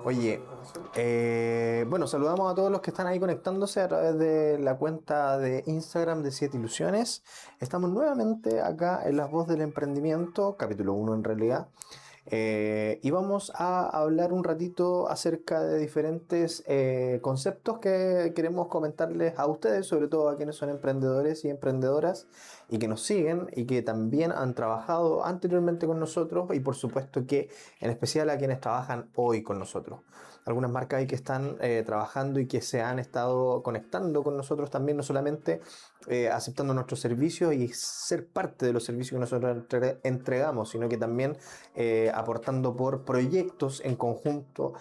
Oye, bueno, saludamos a todos los que están ahí conectándose a través de la cuenta de Instagram de Siete Ilusiones. Estamos nuevamente acá en Las Voz del Emprendimiento, capítulo uno en realidad. Y vamos a hablar un ratito acerca de diferentes conceptos que queremos comentarles a ustedes, sobre todo a quienes son emprendedores y emprendedoras y que nos siguen y que también han trabajado anteriormente con nosotros y por supuesto que en especial a quienes trabajan hoy con nosotros. Algunas marcas ahí que están trabajando y que se han estado conectando con nosotros también, no solamente aceptando nuestros servicios y ser parte de los servicios que nosotros entregamos, sino que también aportando por proyectos en conjunto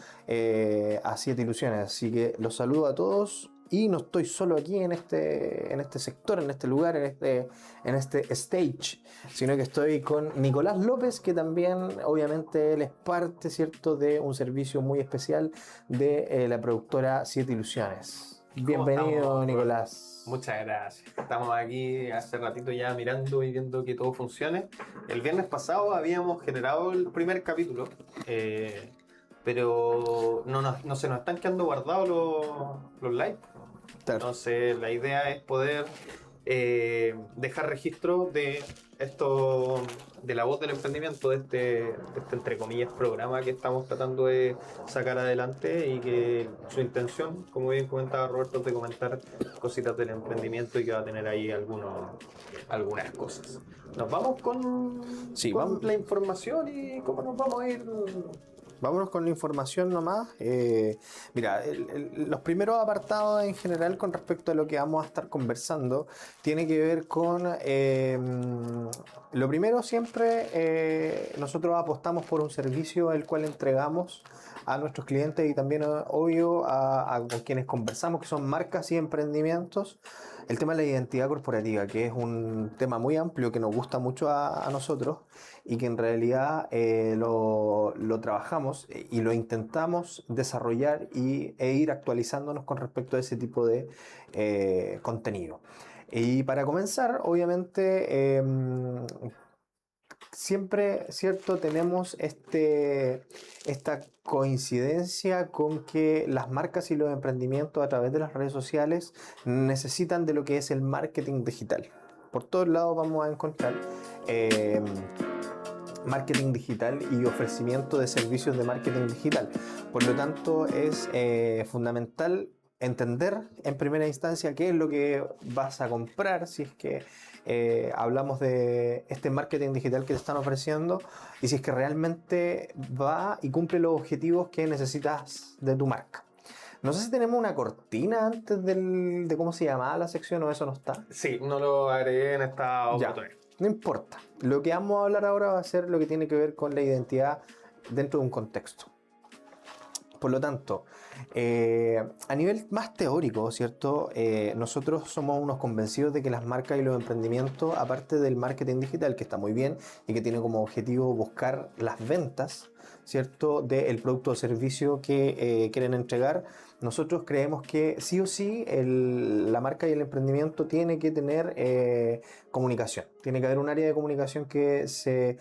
a Siete Ilusiones. Así que los saludo a todos y no estoy solo aquí en este sector, en este lugar, en este stage, sino que estoy con Nicolás López, que también obviamente él es parte, ¿cierto?, de un servicio muy especial de la productora Siete Ilusiones. ¿Cómo Bienvenido, estamos, Roberto? Nicolás. Muchas gracias. Estamos aquí hace ratito ya mirando y viendo que todo funcione. El viernes pasado habíamos generado el primer capítulo, pero no se nos están quedando guardados los likes. Claro. Entonces la idea es poder dejar registro de esto, de la voz del emprendimiento, de este entre comillas programa que estamos tratando de sacar adelante y que su intención, como bien comentaba Roberto, es de comentar cositas del emprendimiento y que va a tener ahí algunas cosas. Nos vamos Sí, con vamos. la información y cómo nos vamos a ir. Vámonos con la información nomás. Mira, los primeros apartados en general con respecto a lo que vamos a estar conversando tiene que ver con lo primero siempre nosotros apostamos por un servicio el cual entregamos a nuestros clientes y también obvio con quienes conversamos, que son marcas y emprendimientos. El tema de la identidad corporativa, que es un tema muy amplio que nos gusta mucho a nosotros y que en realidad lo trabajamos y lo intentamos desarrollar e ir actualizándonos con respecto a ese tipo de contenido. Y para comenzar, obviamente, siempre, ¿cierto? Tenemos esta coincidencia con que las marcas y los emprendimientos a través de las redes sociales necesitan de lo que es el marketing digital. Por todos lados vamos a encontrar eh, marketing digital y ofrecimiento de servicios de marketing digital. Por lo tanto, es fundamental entender en primera instancia qué es lo que vas a comprar si es que hablamos de este marketing digital que te están ofreciendo y si es que realmente va y cumple los objetivos que necesitas de tu marca. No sé si tenemos una cortina antes de cómo se llamaba la sección o eso no está. Sí, no lo agregué en esta Ya, oportunidad. no importa. Lo que vamos a hablar ahora va a ser lo que tiene que ver con la identidad dentro de un contexto. Por lo tanto, a nivel más teórico, ¿cierto? Nosotros somos unos convencidos de que las marcas y los emprendimientos, aparte del marketing digital, que está muy bien y que tiene como objetivo buscar las ventas, ¿cierto?, del producto o servicio que quieren entregar, nosotros creemos que sí o sí la marca y el emprendimiento tiene que tener comunicación. Tiene que haber un área de comunicación que se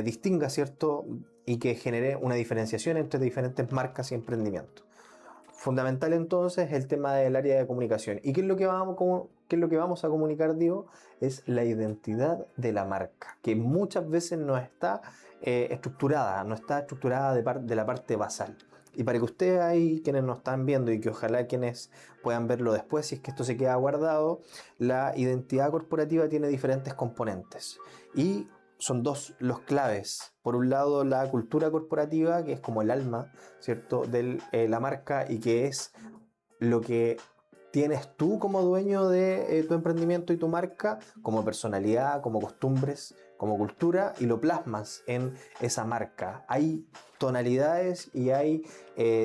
distinga, ¿cierto?, y que genere una diferenciación entre diferentes marcas y emprendimientos. Fundamental entonces el tema del área de comunicación. ¿Y qué es lo que vamos a comunicar, digo? Es la identidad de la marca, que muchas veces no está estructurada, no está estructurada de la parte basal. Y para que ustedes ahí, quienes nos están viendo y que ojalá quienes puedan verlo después, si es que esto se queda guardado, la identidad corporativa tiene diferentes componentes. Y son dos los claves. Por un lado, la cultura corporativa, que es como el alma, ¿cierto?, de la marca y que es lo que tienes tú como dueño de tu emprendimiento y tu marca, como personalidad, como costumbres, como cultura, y lo plasmas en esa marca. Hay tonalidades y hay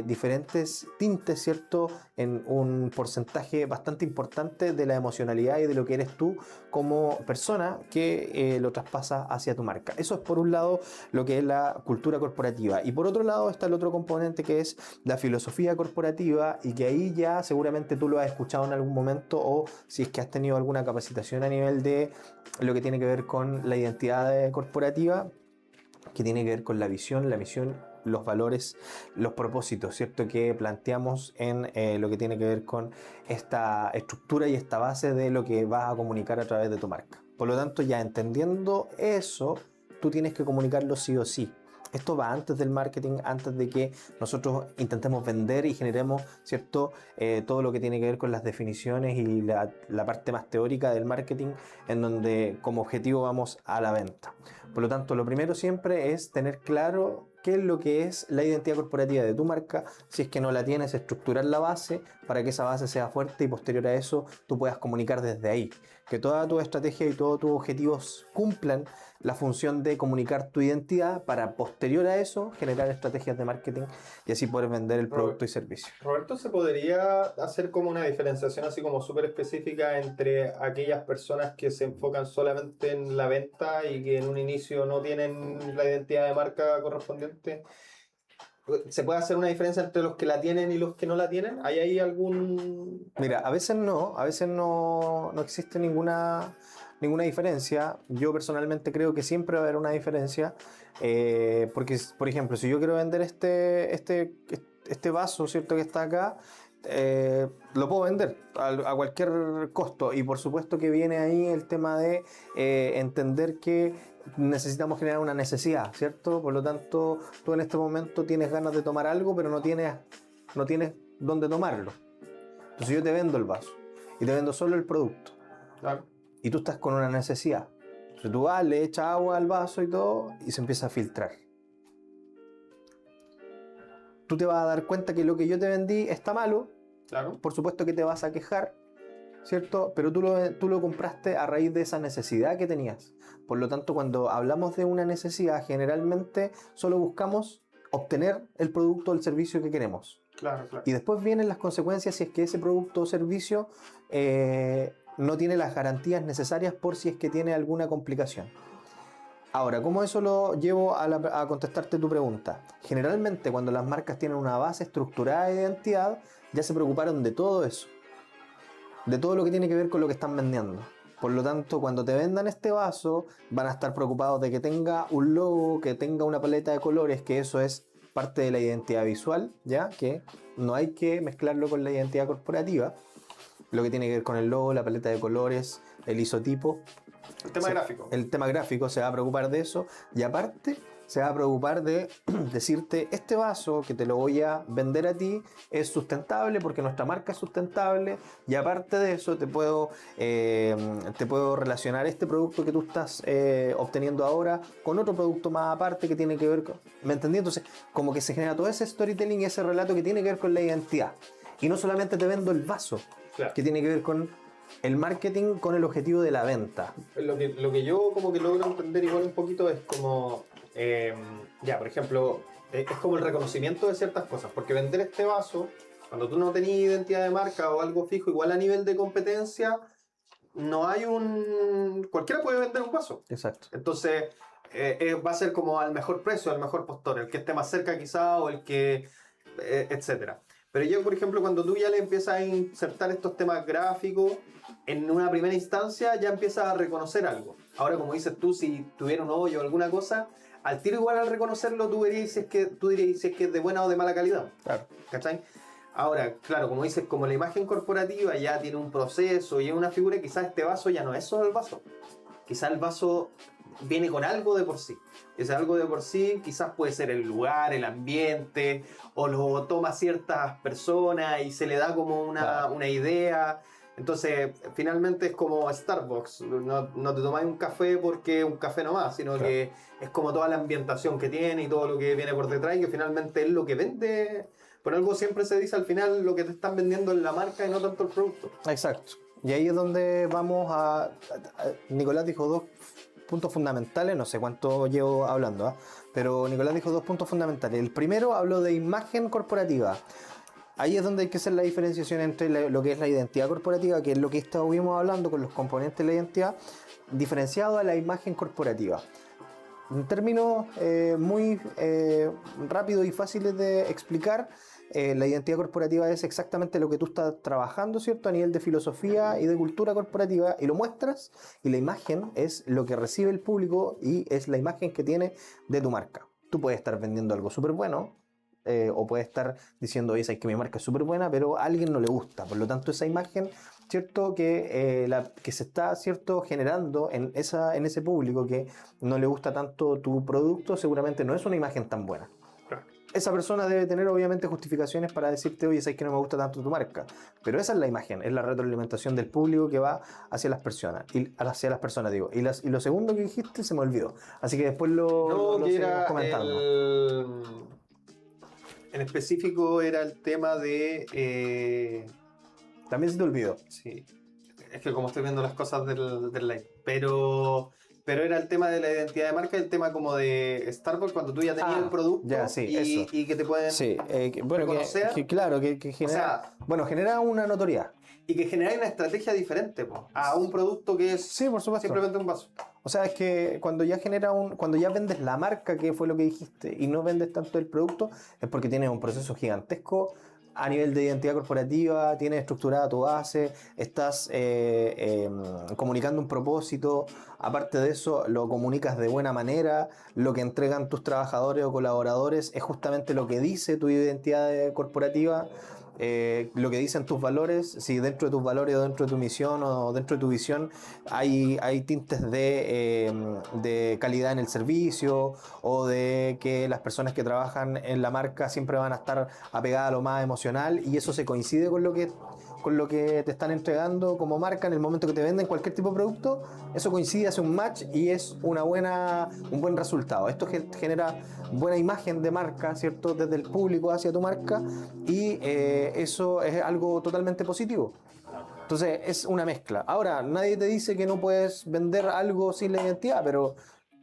diferentes tintes, ¿cierto?, en un porcentaje bastante importante de la emocionalidad y de lo que eres tú como persona que lo traspasa hacia tu marca. Eso es por un lado lo que es la cultura corporativa. Y por otro lado está el otro componente que es la filosofía corporativa y que ahí ya seguramente tú lo has escuchado en algún momento o si es que has tenido alguna capacitación a nivel de lo que tiene que ver con la identidad corporativa, que tiene que ver con la visión, la misión los valores, los propósitos, ¿cierto? Que planteamos en lo que tiene que ver con esta estructura y esta base de lo que vas a comunicar a través de tu marca. Por lo tanto, ya entendiendo eso, tú tienes que comunicarlo sí o sí. Esto va antes del marketing, antes de que nosotros intentemos vender y generemos, ¿cierto? Todo lo que tiene que ver con las definiciones y la parte más teórica del marketing, en donde como objetivo vamos a la venta. Por lo tanto, lo primero siempre es tener claro qué es lo que es la identidad corporativa de tu marca. Si es que no la tienes, estructurar la base para que esa base sea fuerte y posterior a eso tú puedas comunicar desde ahí. Que toda tu estrategia y todos tus objetivos cumplan la función de comunicar tu identidad para posterior a eso generar estrategias de marketing y así poder vender el producto y servicio. Roberto, ¿se podría hacer como una diferenciación así como súper específica entre aquellas personas que se enfocan solamente en la venta y que en un inicio no tienen la identidad de marca correspondiente? ¿Se puede hacer una diferencia entre los que la tienen y los que no la tienen? ¿Hay ahí algún...? Mira, a veces no existe ninguna diferencia. Yo personalmente creo que siempre va a haber una diferencia, porque, por ejemplo, si yo quiero vender este vaso, ¿cierto? Que está acá, lo puedo vender a cualquier costo, y por supuesto que viene ahí el tema de entender que necesitamos generar una necesidad, ¿cierto? Por lo tanto, tú en este momento tienes ganas de tomar algo, pero no tienes dónde tomarlo. Entonces yo te vendo el vaso y te vendo solo el producto. Claro. Y tú estás con una necesidad. Entonces tú vas, le echas agua al vaso y todo, y se empieza a filtrar. Tú te vas a dar cuenta que lo que yo te vendí está malo. Claro. Por supuesto que te vas a quejar, ¿cierto? Pero tú lo compraste a raíz de esa necesidad que tenías. Por lo tanto, cuando hablamos de una necesidad, generalmente solo buscamos obtener el producto o el servicio que queremos. Claro, claro. Y después vienen las consecuencias si es que ese producto o servicio no tiene las garantías necesarias por si es que tiene alguna complicación. Ahora, ¿cómo eso lo llevo a contestarte tu pregunta? Generalmente cuando las marcas tienen una base estructurada de identidad, ya se preocuparon de todo eso. De todo lo que tiene que ver con lo que están vendiendo. Por lo tanto, cuando te vendan este vaso, van a estar preocupados de que tenga un logo, que tenga una paleta de colores, que eso es parte de la identidad visual, ¿ya? Que no hay que mezclarlo con la identidad corporativa. Lo que tiene que ver con el logo, la paleta de colores, el isotipo. El tema gráfico. El tema gráfico se va a preocupar de eso. Y aparte, se va a preocupar de decirte, este vaso que te lo voy a vender a ti es sustentable porque nuestra marca es sustentable, y aparte de eso te puedo relacionar este producto que tú estás obteniendo ahora con otro producto más aparte que tiene que ver con... ¿Me entendí? Entonces, como que se genera todo ese storytelling y ese relato que tiene que ver con la identidad. Y no solamente te vendo el vaso, claro, que tiene que ver con el marketing con el objetivo de la venta. Lo que yo como que logro entender igual un poquito es como... por ejemplo, es como el reconocimiento de ciertas cosas, porque vender este vaso, cuando tú no tenías identidad de marca o algo fijo, igual a nivel de competencia, no hay cualquiera puede vender un vaso. Exacto. Entonces, va a ser como al mejor precio, al mejor postor, el que esté más cerca quizá o el que... etcétera. Pero yo, por ejemplo, cuando tú ya le empiezas a insertar estos temas gráficos, en una primera instancia ya empiezas a reconocer algo. Ahora, como dices tú, si tuviera un hoyo o alguna cosa, al tiro igual al reconocerlo tú dirías si es que es de buena o de mala calidad. Claro. ¿Cachai? Ahora, claro, como dices, como la imagen corporativa ya tiene un proceso y es una figura, quizás este vaso ya no es solo el vaso. Quizás el vaso viene con algo de por sí. Ese algo de por sí quizás puede ser el lugar, el ambiente, o lo toma ciertas personas y se le da como una idea. Entonces, finalmente es como Starbucks. No te tomáis un café porque es un café nomás, sino claro, que es como toda la ambientación que tiene y todo lo que viene por detrás, y que finalmente es lo que vende. Por algo siempre se dice al final lo que te están vendiendo es la marca y no tanto el producto. Exacto. Y ahí es donde vamos Nicolás dijo dos puntos fundamentales, no sé cuánto llevo hablando, pero Nicolás dijo dos puntos fundamentales. El primero habló de imagen corporativa. Ahí es donde hay que hacer la diferenciación entre lo que es la identidad corporativa, que es lo que estuvimos hablando con los componentes de la identidad, diferenciado a la imagen corporativa. En términos muy rápidos y fáciles de explicar, la identidad corporativa es exactamente lo que tú estás trabajando, ¿cierto? A nivel de filosofía y de cultura corporativa, y lo muestras, y la imagen es lo que recibe el público y es la imagen que tiene de tu marca. tú puedes estar vendiendo algo súper bueno, o puedes estar diciendo, oye, sabes que mi marca es súper buena, pero a alguien no le gusta. Por lo tanto, esa imagen, ¿cierto? Que se está, ¿cierto? Generando en ese público que no le gusta tanto tu producto, seguramente no es una imagen tan buena. Esa persona debe tener obviamente justificaciones para decirte, oye, sabes que no me gusta tanto tu marca. Pero esa es la imagen, es la retroalimentación del público que va hacia las personas. Digo. Y lo segundo que dijiste se me olvidó. Así que después lo que seguimos era comentando. en específico era el tema de... También se te olvidó. Sí, es que como estoy viendo las cosas del live, pero era el tema de la identidad de marca, el tema como de Starbucks cuando tú ya tenías el producto ya, sí, eso. y que te pueden Sí, reconocer. claro, que genera, genera una notoriedad. Y que genera una estrategia diferente a un producto que es Sí, por supuesto. simplemente un vaso. O sea, es que cuando ya vendes la marca, que fue lo que dijiste, y no vendes tanto el producto, es porque tienes un proceso gigantesco a nivel de identidad corporativa, tienes estructurada tu base, estás comunicando un propósito, aparte de eso lo comunicas de buena manera, lo que entregan tus trabajadores o colaboradores es justamente lo que dice tu identidad corporativa. Lo que dicen tus valores, si dentro de tus valores o dentro de tu misión o dentro de tu visión hay tintes de calidad en el servicio o de que las personas que trabajan en la marca siempre van a estar apegadas a lo más emocional y eso se coincide con lo que te están entregando como marca en el momento que te venden cualquier tipo de producto, eso coincide, hace un match y es un buen resultado. Esto genera buena imagen de marca, ¿cierto? Desde el público hacia tu marca y eso es algo totalmente positivo. Entonces es una mezcla. Ahora, nadie te dice que no puedes vender algo sin la identidad, pero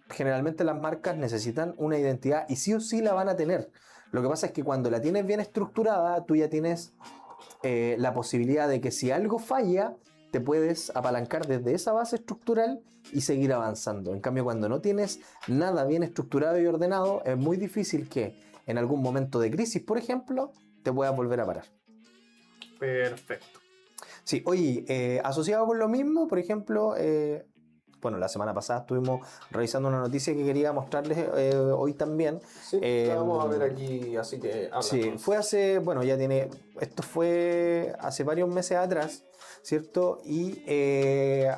generalmente las marcas necesitan una identidad y sí o sí la van a tener. Lo que pasa es que cuando la tienes bien estructurada, tú ya tienes la posibilidad de que si algo falla, te puedes apalancar desde esa base estructural y seguir avanzando. En cambio, cuando no tienes nada bien estructurado y ordenado, es muy difícil que en algún momento de crisis, por ejemplo, te puedas volver a parar. Perfecto. Sí, oye, asociado con lo mismo, por ejemplo, la semana pasada estuvimos revisando una noticia que quería mostrarles hoy también. Sí, la vamos a ver aquí, así que habla. Sí, esto fue hace varios meses atrás, ¿cierto? Y en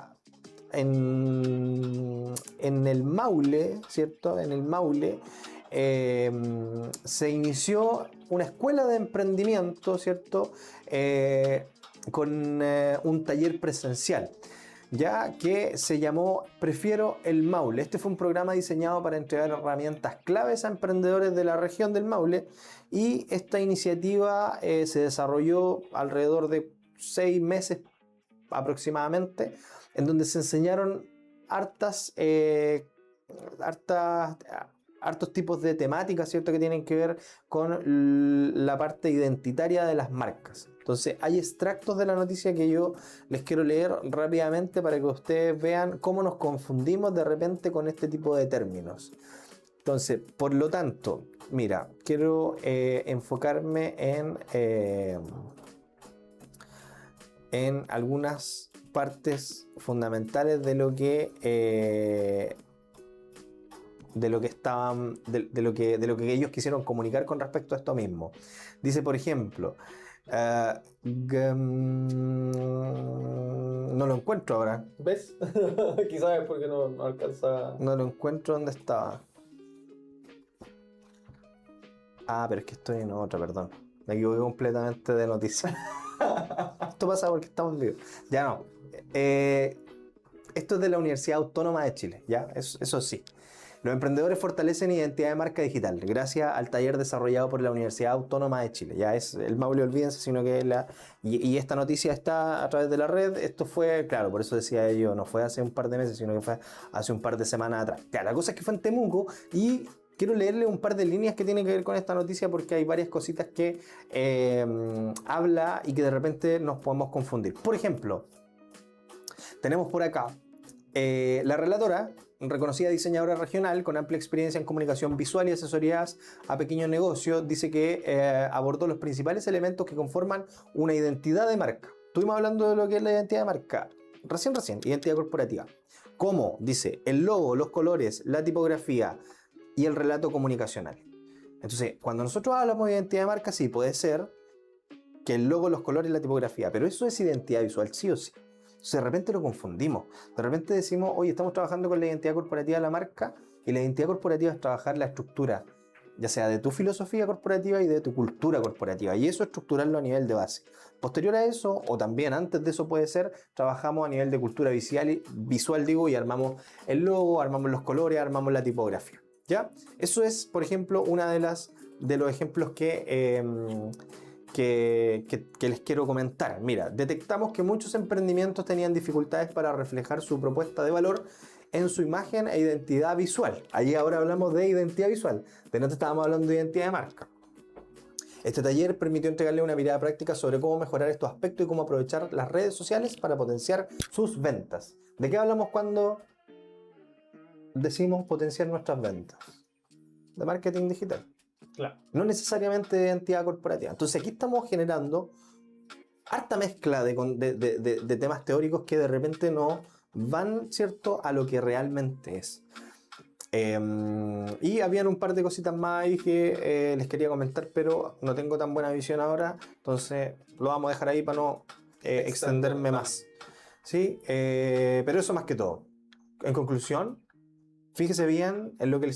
el Maule, ¿cierto? En el Maule se inició una escuela de emprendimiento, ¿cierto? Con un taller presencial, ya que se llamó Prefiero el Maule. Este fue un programa diseñado para entregar herramientas claves a emprendedores de la región del Maule y esta iniciativa se desarrolló alrededor de 6 meses aproximadamente, en donde se enseñaron hartos tipos de temáticas, ¿cierto? Que tienen que ver con la parte identitaria de las marcas. Entonces hay extractos de la noticia que yo les quiero leer rápidamente para que ustedes vean cómo nos confundimos de repente con este tipo de términos. Entonces, por lo tanto, mira, quiero enfocarme en algunas partes fundamentales de lo que ellos quisieron comunicar con respecto a esto mismo. Dice, por ejemplo, no lo encuentro ahora. ¿Ves? Quizás es porque no alcanza. No lo encuentro donde estaba. Pero es que estoy en otra, perdón. Me equivoqué completamente de noticia. Esto pasa porque estamos en vivo. Ya no. Esto es de la Universidad Autónoma de Chile, ¿ya? Eso sí. Los emprendedores fortalecen identidad de marca digital gracias al taller desarrollado por la Universidad Autónoma de Chile. Ya es el Maule, olvídense, sino que y esta noticia está a través de la red. Esto fue, claro, por eso decía yo, no fue hace un par de meses, sino que fue hace un par de semanas atrás. Ya, la cosa es que fue en Temuco y quiero leerle un par de líneas que tienen que ver con esta noticia porque hay varias cositas que habla y que de repente nos podemos confundir. Por ejemplo, tenemos por acá la relatora, reconocida diseñadora regional con amplia experiencia en comunicación visual y asesorías a pequeños negocios, dice que abordó los principales elementos que conforman una identidad de marca. Estuvimos hablando de lo que es la identidad de marca. Recién, identidad corporativa. Como, dice, el logo, los colores, la tipografía, y el relato comunicacional. Entonces, cuando nosotros hablamos de identidad de marca, sí, puede ser que el logo, los colores y la tipografía, pero eso es identidad visual, sí o sí. Entonces, de repente lo confundimos. De repente decimos, oye, estamos trabajando con la identidad corporativa de la marca, y la identidad corporativa es trabajar la estructura, ya sea de tu filosofía corporativa y de tu cultura corporativa, y eso estructurarlo a nivel de base. Posterior a eso, o también antes de eso puede ser, trabajamos a nivel de cultura visual digo, y armamos el logo, armamos los colores, armamos la tipografía. ¿Ya? Eso es, por ejemplo, una de los ejemplos que les quiero comentar. Mira, detectamos que muchos emprendimientos tenían dificultades para reflejar su propuesta de valor en su imagen e identidad visual. Allí ahora hablamos de identidad visual, de no te estábamos hablando de identidad de marca. Este taller permitió entregarle una mirada práctica sobre cómo mejorar estos aspectos y cómo aprovechar las redes sociales para potenciar sus ventas. ¿De qué hablamos cuando decimos potenciar nuestras ventas? De marketing digital. Claro. No necesariamente de identidad corporativa. Entonces aquí estamos generando harta mezcla de temas teóricos que de repente no van, ¿cierto?, a lo que realmente es. Y habían un par de cositas más ahí que les quería comentar, pero no tengo tan buena visión ahora, entonces lo vamos a dejar ahí para no extenderme más. ¿Sí? Pero eso más que todo. En conclusión, fíjese bien en lo que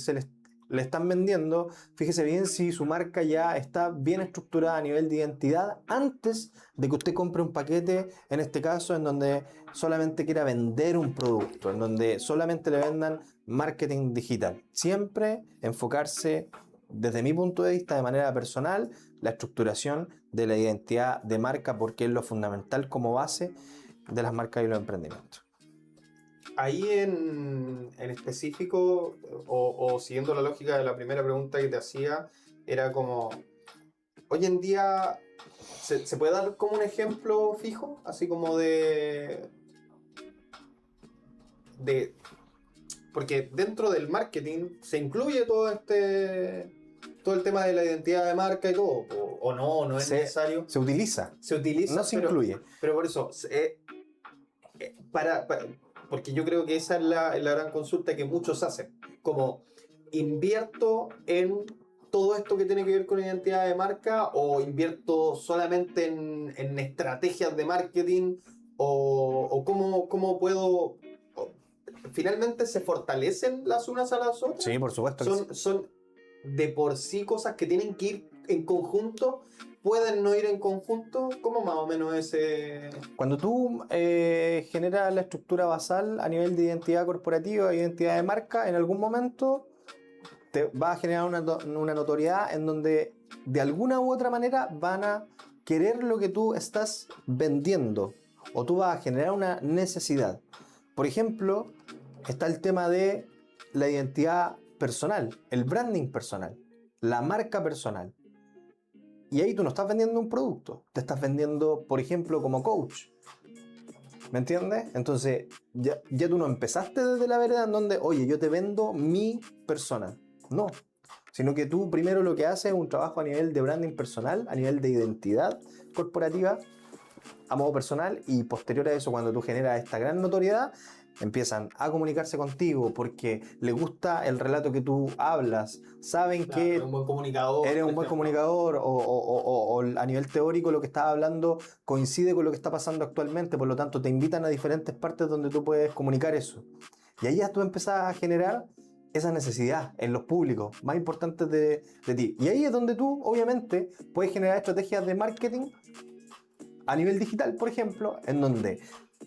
le están vendiendo, fíjese bien si su marca ya está bien estructurada a nivel de identidad antes de que usted compre un paquete, en este caso en donde solamente quiera vender un producto, en donde solamente le vendan marketing digital. Siempre enfocarse, desde mi punto de vista, de manera personal, la estructuración de la identidad de marca, porque es lo fundamental como base de las marcas y los emprendimientos. Ahí en específico, o siguiendo la lógica de la primera pregunta que te hacía, era como, hoy en día, ¿se puede dar como un ejemplo fijo? Así como porque dentro del marketing se incluye todo el tema de la identidad de marca y todo, o no es necesario. Se utiliza. Se utiliza, no se incluye. Pero por eso, porque yo creo que esa es la gran consulta que muchos hacen. Como, ¿invierto en todo esto que tiene que ver con identidad de marca o invierto solamente en estrategias de marketing? ¿O cómo puedo...? ¿Finalmente se fortalecen las unas a las otras? Sí, por supuesto que sí. Son de por sí cosas que tienen que ir en conjunto. ¿Pueden no ir en conjunto? ¿Cómo más o menos ese...? Cuando tú generas la estructura basal a nivel de identidad corporativa, identidad de marca, en algún momento te va a generar una notoriedad en donde de alguna u otra manera van a querer lo que tú estás vendiendo, o tú vas a generar una necesidad. Por ejemplo, está el tema de la identidad personal, el branding personal, la marca personal. Y ahí tú no estás vendiendo un producto, te estás vendiendo, por ejemplo, como coach. ¿Me entiendes? Entonces, ya tú no empezaste desde la vereda en donde, oye, yo te vendo mi persona. No. Sino que tú primero lo que haces es un trabajo a nivel de branding personal, a nivel de identidad corporativa, a modo personal, y posterior a eso, cuando tú generas esta gran notoriedad, empiezan a comunicarse contigo porque les gusta el relato que tú hablas, saben que eres un buen comunicador, eres un buen comunicador, o a nivel teórico lo que estás hablando coincide con lo que está pasando actualmente, por lo tanto te invitan a diferentes partes donde tú puedes comunicar eso. Y ahí ya tú empezás a generar esa necesidad en los públicos más importantes de ti. Y ahí es donde tú, obviamente, puedes generar estrategias de marketing a nivel digital, por ejemplo, en donde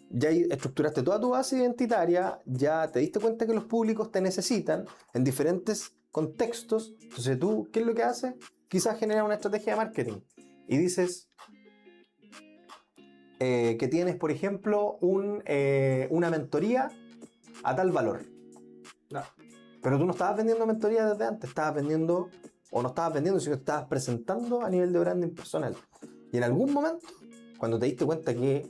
ya estructuraste toda tu base identitaria, ya te diste cuenta que los públicos te necesitan en diferentes contextos. Entonces tú, ¿qué es lo que haces? Quizás generar una estrategia de marketing y dices que tienes, por ejemplo, una mentoría a tal valor. No. Pero tú no estabas vendiendo mentoría desde antes, estabas vendiendo, o no estabas vendiendo, sino que estabas presentando a nivel de branding personal. Y en algún momento, cuando te diste cuenta que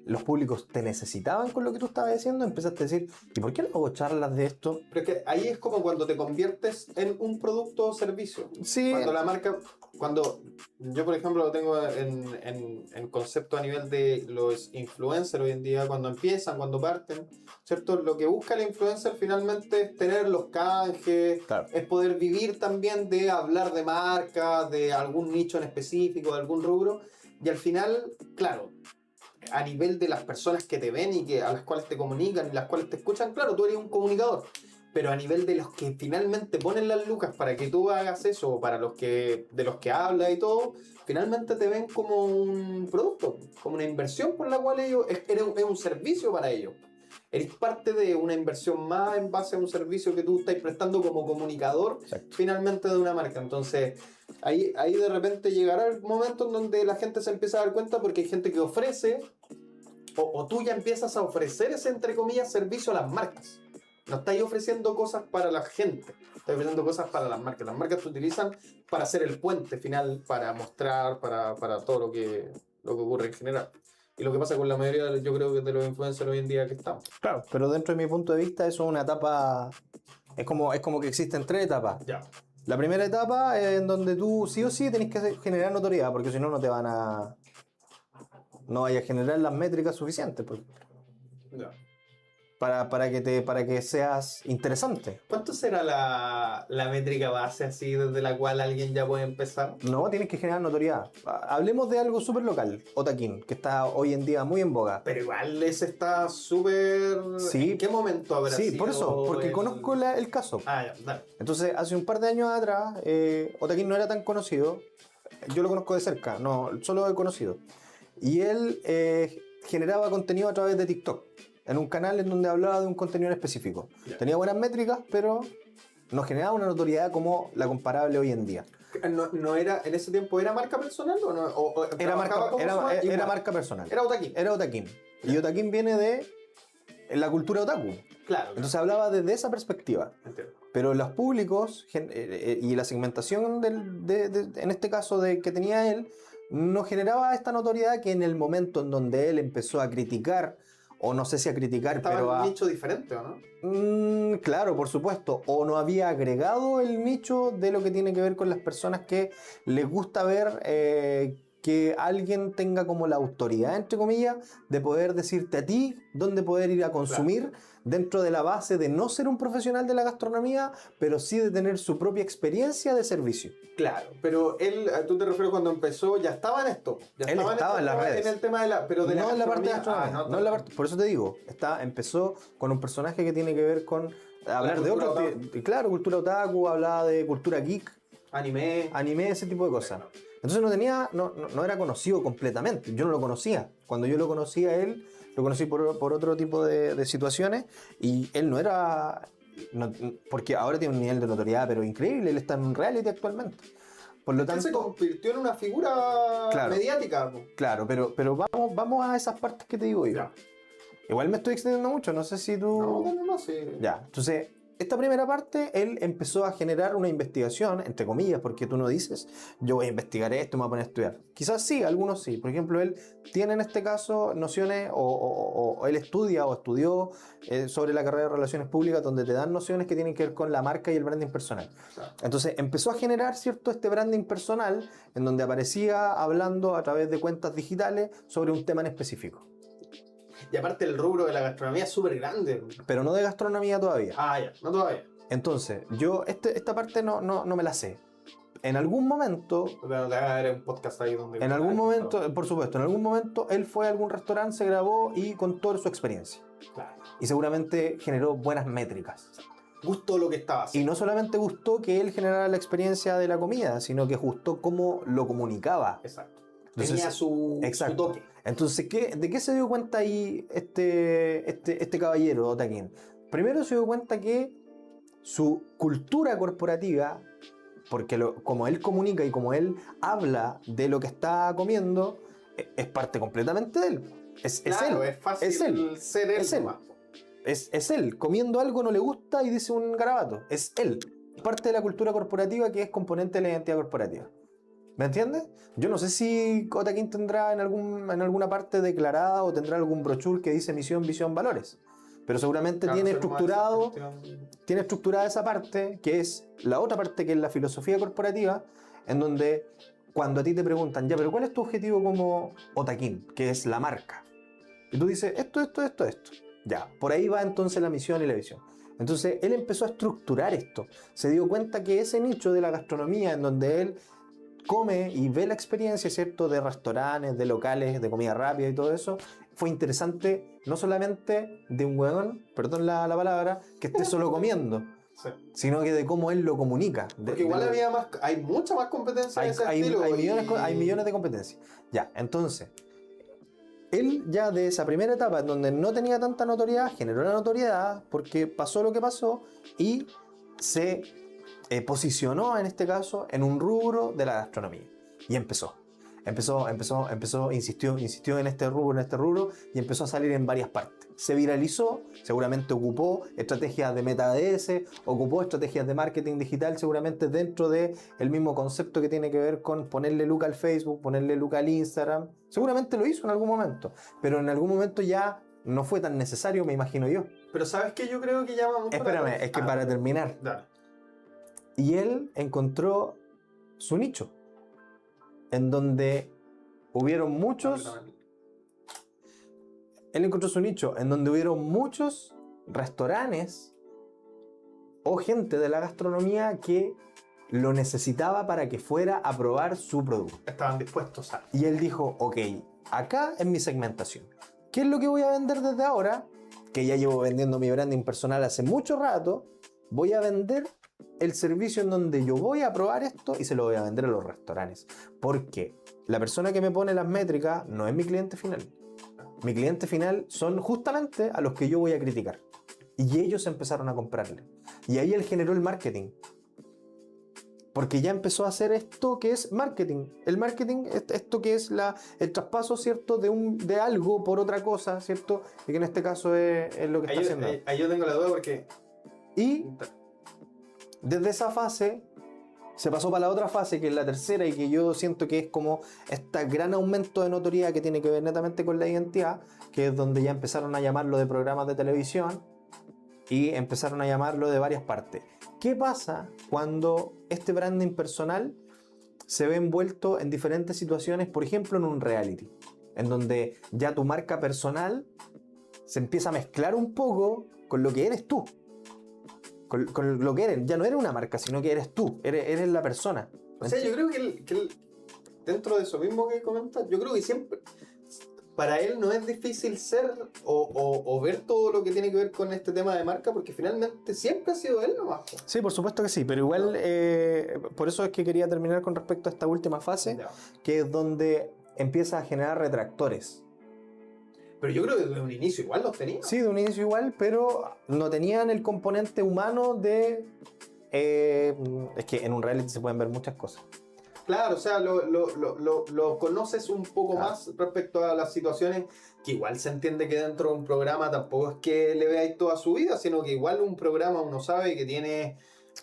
los públicos te necesitaban con lo que tú estabas diciendo, empezaste a decir, ¿y por qué no hago charlas de esto? Pero es que ahí es como cuando te conviertes en un producto o servicio. Sí, Cuando la marca, cuando yo por ejemplo lo tengo en concepto a nivel de los influencers hoy en día, cuando empiezan, cuando parten, ¿cierto? Lo que busca el influencer finalmente es tener los canjes, claro. es poder vivir también de hablar de marcas, de algún nicho en específico, de algún rubro, y al final, claro, a nivel de las personas que te ven y que a las cuales te comunican y las cuales te escuchan, claro, tú eres un comunicador. Pero a nivel de los que finalmente ponen las lucas para que tú hagas eso, o para de los que hablas y todo, finalmente te ven como un producto, como una inversión por la cual ellos, es un servicio para ellos. Eres parte de una inversión más en base a un servicio que tú estás prestando como comunicador. Exacto. Finalmente de una marca. Entonces, ahí de repente llegará el momento en donde la gente se empieza a dar cuenta porque hay gente que ofrece, o tú ya empiezas a ofrecer ese, entre comillas, servicio a las marcas. No estáis ofreciendo cosas para la gente, estáis ofreciendo cosas para las marcas. Las marcas te utilizan para hacer el puente final, para mostrar, para todo lo que ocurre en general. Y lo que pasa con la mayoría, yo creo que de los influencers hoy en día que estamos. Claro, pero dentro de mi punto de vista eso es una etapa, es como que existen 3 etapas. Ya. La primera etapa es en donde tú sí o sí tenés que generar notoriedad, porque si no, no vayas a generar las métricas suficientes Ya. para que seas interesante. ¿Cuánto será la métrica base así desde la cual alguien ya puede empezar? No, tienes que generar notoriedad. Hablemos de algo súper local, Otakin, que está hoy en día muy en boga. Pero igual ese está súper... Sí. ¿En qué momento habrá Sí, sido por eso, porque el- conozco el caso. Ah, ya, dale. Entonces, hace un par de años atrás, Otakin no era tan conocido. Yo lo conozco de cerca, no, solo he conocido. Y él generaba contenido a través de TikTok, en un canal en donde hablaba de un contenido en específico. Ya. Tenía buenas métricas, pero no generaba una notoriedad como la comparable hoy en día. No era, en ese tiempo era marca personal o no? O Era trabajaba como igual? marca personal. Era Otakin. Era Otakin. Y Otakin viene de la cultura otaku. Claro. Entonces hablaba desde esa perspectiva. Entiendo. Pero los públicos y la segmentación en este caso que tenía él no generaba esta notoriedad que en el momento en donde él empezó a criticar, o no sé si a criticar, Estaba pero en a... un nicho diferente, ¿o no? Claro, por supuesto. O no había agregado el nicho de lo que tiene que ver con las personas que les gusta ver que alguien tenga como la autoridad, entre comillas, de poder decirte a ti dónde poder ir a consumir dentro de la base de no ser un profesional de la gastronomía, pero sí de tener su propia experiencia de servicio. Claro, pero él, tú te refieres cuando empezó, ya estaba en esto. Ya Él estaba en las redes. En el tema de la... Pero de No en la parte de gastronomía. gastronomía, no en la parte, por eso te digo, empezó con un personaje que tiene que ver con hablar de cultura otro, claro, cultura otaku, hablaba de cultura geek, Anime. ese tipo de cosas. Entonces no era conocido completamente, yo no lo conocía. Cuando yo lo conocí a él, lo conocí por otro tipo de situaciones y él no era... porque ahora tiene un nivel de notoriedad pero increíble, él está en un reality actualmente. Por lo Él se tanto, convirtió en una figura Claro. mediática. claro, pero vamos a esas partes que te digo yo. Ya. Igual me estoy extendiendo mucho, no sé si tú... No, sí. Ya, entonces, esta primera parte, él empezó a generar una investigación, entre comillas, porque tú no dices, yo voy a investigar esto, me voy a poner a estudiar. Quizás sí, algunos sí. Por ejemplo, él tiene en este caso nociones, o él estudia o estudió sobre la carrera de Relaciones Públicas, donde te dan nociones que tienen que ver con la marca y el branding personal. Claro. Entonces, empezó a generar, ¿cierto?, este branding personal, en donde aparecía hablando a través de cuentas digitales sobre un tema en específico. Y aparte el rubro de la gastronomía es súper grande. Pero no de gastronomía todavía. Ah, ya, no todavía. Entonces, yo esta parte no me la sé. En algún momento, Pero te va a haber un podcast ahí donde... en algún momento, por supuesto, en algún momento él fue a algún restaurante, se grabó y contó su experiencia. Claro. Y seguramente generó buenas métricas. Gustó lo que estaba Y haciendo. no solamente gustó que él generara la experiencia de la comida, sino que gustó cómo lo comunicaba. Exacto. Entonces, Tenía su exacto. toque. Entonces, ¿de qué se dio cuenta ahí este caballero, Otakin? Primero se dio cuenta que su cultura corporativa, porque como él comunica y como él habla de lo que está comiendo, es parte completamente de él. Es Claro, él. es fácil Es él. ser él. Es él. nomás. Es él. Comiendo algo no le gusta y dice un garabato. Es él. Parte de la cultura corporativa que es componente de la identidad corporativa. ¿Me entiendes? Yo no sé si Otakin tendrá en alguna parte declarada o tendrá algún brochure que dice misión, visión, valores. Pero seguramente Claro, tiene ser como estructurado, esa gestión. tiene estructurada esa parte, que es la otra parte, que es la filosofía corporativa, en donde cuando a ti te preguntan, ya, pero ¿cuál es tu objetivo como Otakin? Que es la marca. Y tú dices, esto. Ya, por ahí va entonces la misión y la visión. Entonces él empezó a estructurar esto. Se dio cuenta que ese nicho de la gastronomía, en donde él come y ve la experiencia, ¿cierto?, de restaurantes, de locales, de comida rápida y todo eso, fue interesante no solamente de un hueón, perdón la palabra, que esté solo comiendo, Sí. sino que de cómo él lo comunica. Porque igual hay mucha más competencia en ese estilo. Hay millones de competencias. Ya, entonces, él ya de esa primera etapa en donde no tenía tanta notoriedad, generó la notoriedad porque pasó lo que pasó y se posicionó en este caso en un rubro de la gastronomía. Y insistió en este rubro y empezó a salir en varias partes. Se viralizó, seguramente ocupó estrategias de meta ADS, ocupó estrategias de marketing digital, seguramente dentro del mismo concepto que tiene que ver con ponerle look al Facebook, ponerle look al Instagram. Seguramente lo hizo en algún momento, pero en algún momento ya no fue tan necesario, me imagino yo. Pero ¿sabes qué? Yo creo que llama mucho Espérame, es que para terminar. Dale. Y él encontró su nicho, en donde hubieron muchos. Él encontró su nicho, en donde hubieron muchos restaurantes o gente de la gastronomía que lo necesitaba para que fuera a probar su producto. Estaban dispuestos a. Y él dijo, ok, acá es mi segmentación. ¿Qué es lo que voy a vender desde ahora? Que ya llevo vendiendo mi branding personal hace mucho rato. Voy a vender el servicio en donde yo voy a probar esto y se lo voy a vender a los restaurantes. Porque la persona que me pone las métricas no es mi cliente final. Mi cliente final son justamente a los que yo voy a criticar. Y ellos empezaron a comprarle. Y ahí él generó el marketing. Porque ya empezó a hacer esto que es marketing. El marketing, esto que es el traspaso, ¿cierto?, de algo por otra cosa, ¿cierto? Y que en este caso es lo que está haciendo. Ahí yo tengo la duda porque... Y desde esa fase se pasó para la otra fase, que es la tercera, y que yo siento que es como este gran aumento de notoriedad que tiene que ver netamente con la identidad, que es donde ya empezaron a llamarlo de programas de televisión y empezaron a llamarlo de varias partes. ¿Qué pasa cuando este branding personal se ve envuelto en diferentes situaciones, por ejemplo en un reality, en donde ya tu marca personal se empieza a mezclar un poco con lo que eres tú? Con lo que eres, ya no eres una marca, sino que eres tú, eres la persona. O sea, yo creo que dentro de eso mismo que comentas, yo creo que siempre, para él no es difícil ser o ver todo lo que tiene que ver con este tema de marca, porque finalmente siempre ha sido él nomás. Sí, por supuesto que sí, pero igual, por eso es que quería terminar con respecto a esta última fase, Ya. que es donde empieza a generar retractores. Pero yo creo que desde un inicio igual los tenía. Sí, de un inicio igual, pero no tenían el componente humano de... es que en un reality se pueden ver muchas cosas. Claro, o sea, lo conoces un poco más respecto a las situaciones, que igual se entiende que dentro de un programa tampoco es que le veáis toda su vida, sino que igual un programa uno sabe que tiene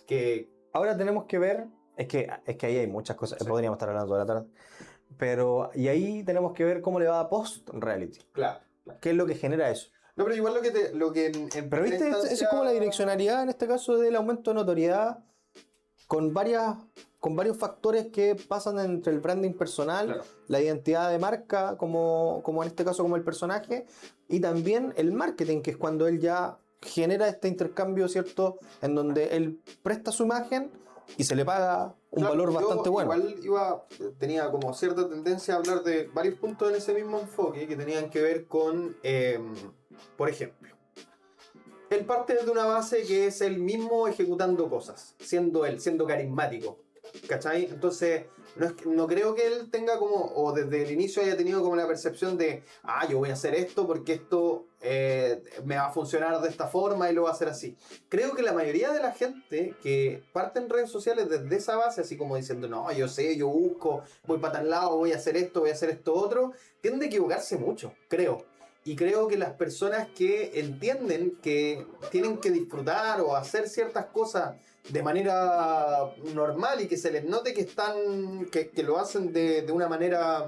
que... Ahora tenemos que ver, es que ahí hay muchas cosas, Sí. podríamos estar hablando toda la tarde, pero y ahí tenemos que ver cómo le va a post-reality. Claro. ¿Qué es lo que genera eso? No, pero igual lo que en Pero viste, primera esa es instancia- como la direccionalidad en este caso del aumento de notoriedad con varios factores que pasan entre el branding personal, Claro. la identidad de marca, como en este caso como el personaje, y también el marketing, que es cuando él ya genera este intercambio, ¿cierto? En donde él presta su imagen y se le paga un Claro, valor yo bastante bueno. Igual tenía como cierta tendencia a hablar de varios puntos en ese mismo enfoque que tenían que ver con, por ejemplo, él parte desde una base que es él mismo ejecutando cosas, siendo él, siendo carismático, ¿cachai? Entonces, no creo que él tenga como, o desde el inicio haya tenido como la percepción de, yo voy a hacer esto porque esto me va a funcionar de esta forma y lo va a hacer así. Creo que la mayoría de la gente que parte en redes sociales desde esa base, así como diciendo, no, yo sé, yo busco, voy para tal lado, voy a hacer esto otro, tiende a equivocarse mucho, creo. Y creo que las personas que entienden que tienen que disfrutar o hacer ciertas cosas de manera normal y que se les note que que lo hacen de una manera,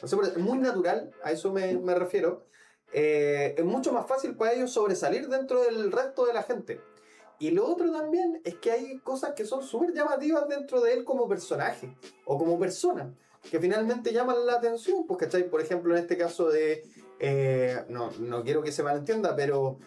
no sé, muy natural, a eso me refiero, es mucho más fácil para ellos sobresalir dentro del resto de la gente. Y lo otro también es que hay cosas que son súper llamativas dentro de él como personaje o como persona, que finalmente llaman la atención, pues, ¿cachai? Por ejemplo, en este caso de, no quiero que se malentienda, pero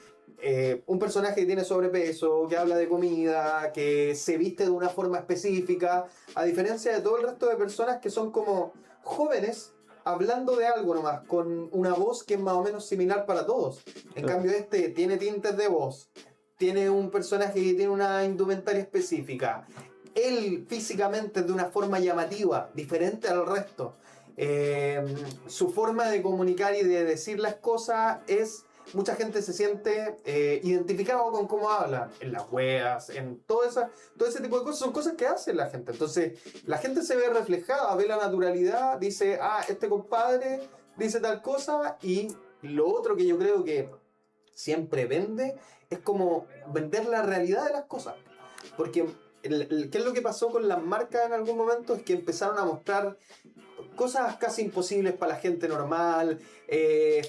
un personaje que tiene sobrepeso, que habla de comida, que se viste de una forma específica, a diferencia de todo el resto de personas que son como jóvenes hablando de algo nomás, con una voz que es más o menos similar para todos. En cambio, este tiene tintes de voz, tiene un personaje que tiene una indumentaria específica, él físicamente es de una forma llamativa, diferente al resto. Su forma de comunicar y de decir las cosas es... Mucha gente se siente identificado con cómo habla, en las weas, en todo ese tipo de cosas, son cosas que hace la gente. Entonces, la gente se ve reflejada, ve la naturalidad, dice, este compadre dice tal cosa, y lo otro que yo creo que siempre vende es como vender la realidad de las cosas. Porque, ¿qué es lo que pasó con las marcas en algún momento? Es que empezaron a mostrar cosas casi imposibles para la gente normal,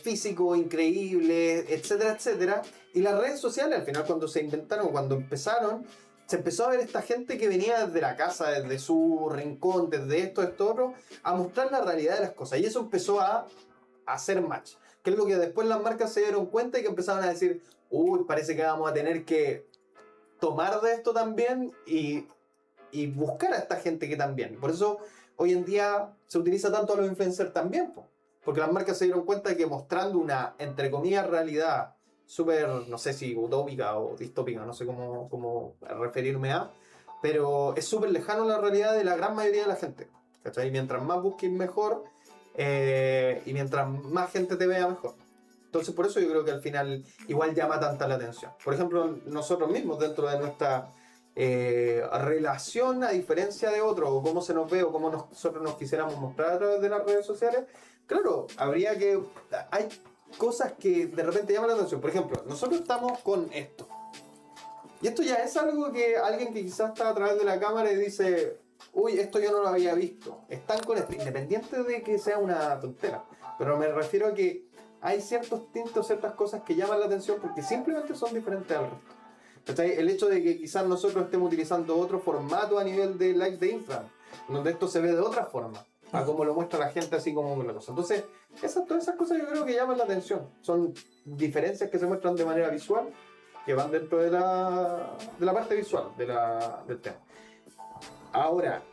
físico increíble, etcétera, etcétera. Y las redes sociales, al final, cuando se inventaron, cuando empezaron, se empezó a ver esta gente que venía desde la casa, desde su rincón, desde esto, otro, a mostrar la realidad de las cosas. Y eso empezó a hacer match. Que es lo que después las marcas se dieron cuenta y que empezaron a decir, uy, parece que vamos a tener que tomar de esto también y buscar a esta gente que también. Por eso hoy en día se utiliza tanto a los influencers también, porque las marcas se dieron cuenta de que mostrando una, entre comillas, realidad súper, no sé si utópica o distópica, no sé cómo referirme a, pero es súper lejano a la realidad de la gran mayoría de la gente, ¿cachai? Mientras más busques mejor, y mientras más gente te vea mejor. Entonces por eso yo creo que al final igual llama tanta la atención. Por ejemplo, nosotros mismos dentro de nuestra relación, a diferencia de otros, o cómo se nos ve o cómo nosotros nos quisiéramos mostrar a través de las redes sociales, claro, hay cosas que de repente llaman la atención. Por ejemplo, nosotros estamos con esto. Y esto ya es algo que alguien que quizás está a través de la cámara y dice, uy, esto yo no lo había visto. Están con esto, independiente de que sea una tontera. Pero me refiero a que hay ciertos tintos, ciertas cosas que llaman la atención porque simplemente son diferentes al resto. ¿Cachai? El hecho de que quizás nosotros estemos utilizando otro formato a nivel de live de Instagram, donde esto se ve de otra forma, a como lo muestra la gente, así como una cosa. Entonces, todas esas cosas yo creo que llaman la atención. Son diferencias que se muestran de manera visual, que van dentro de la parte visual del tema. Ahora,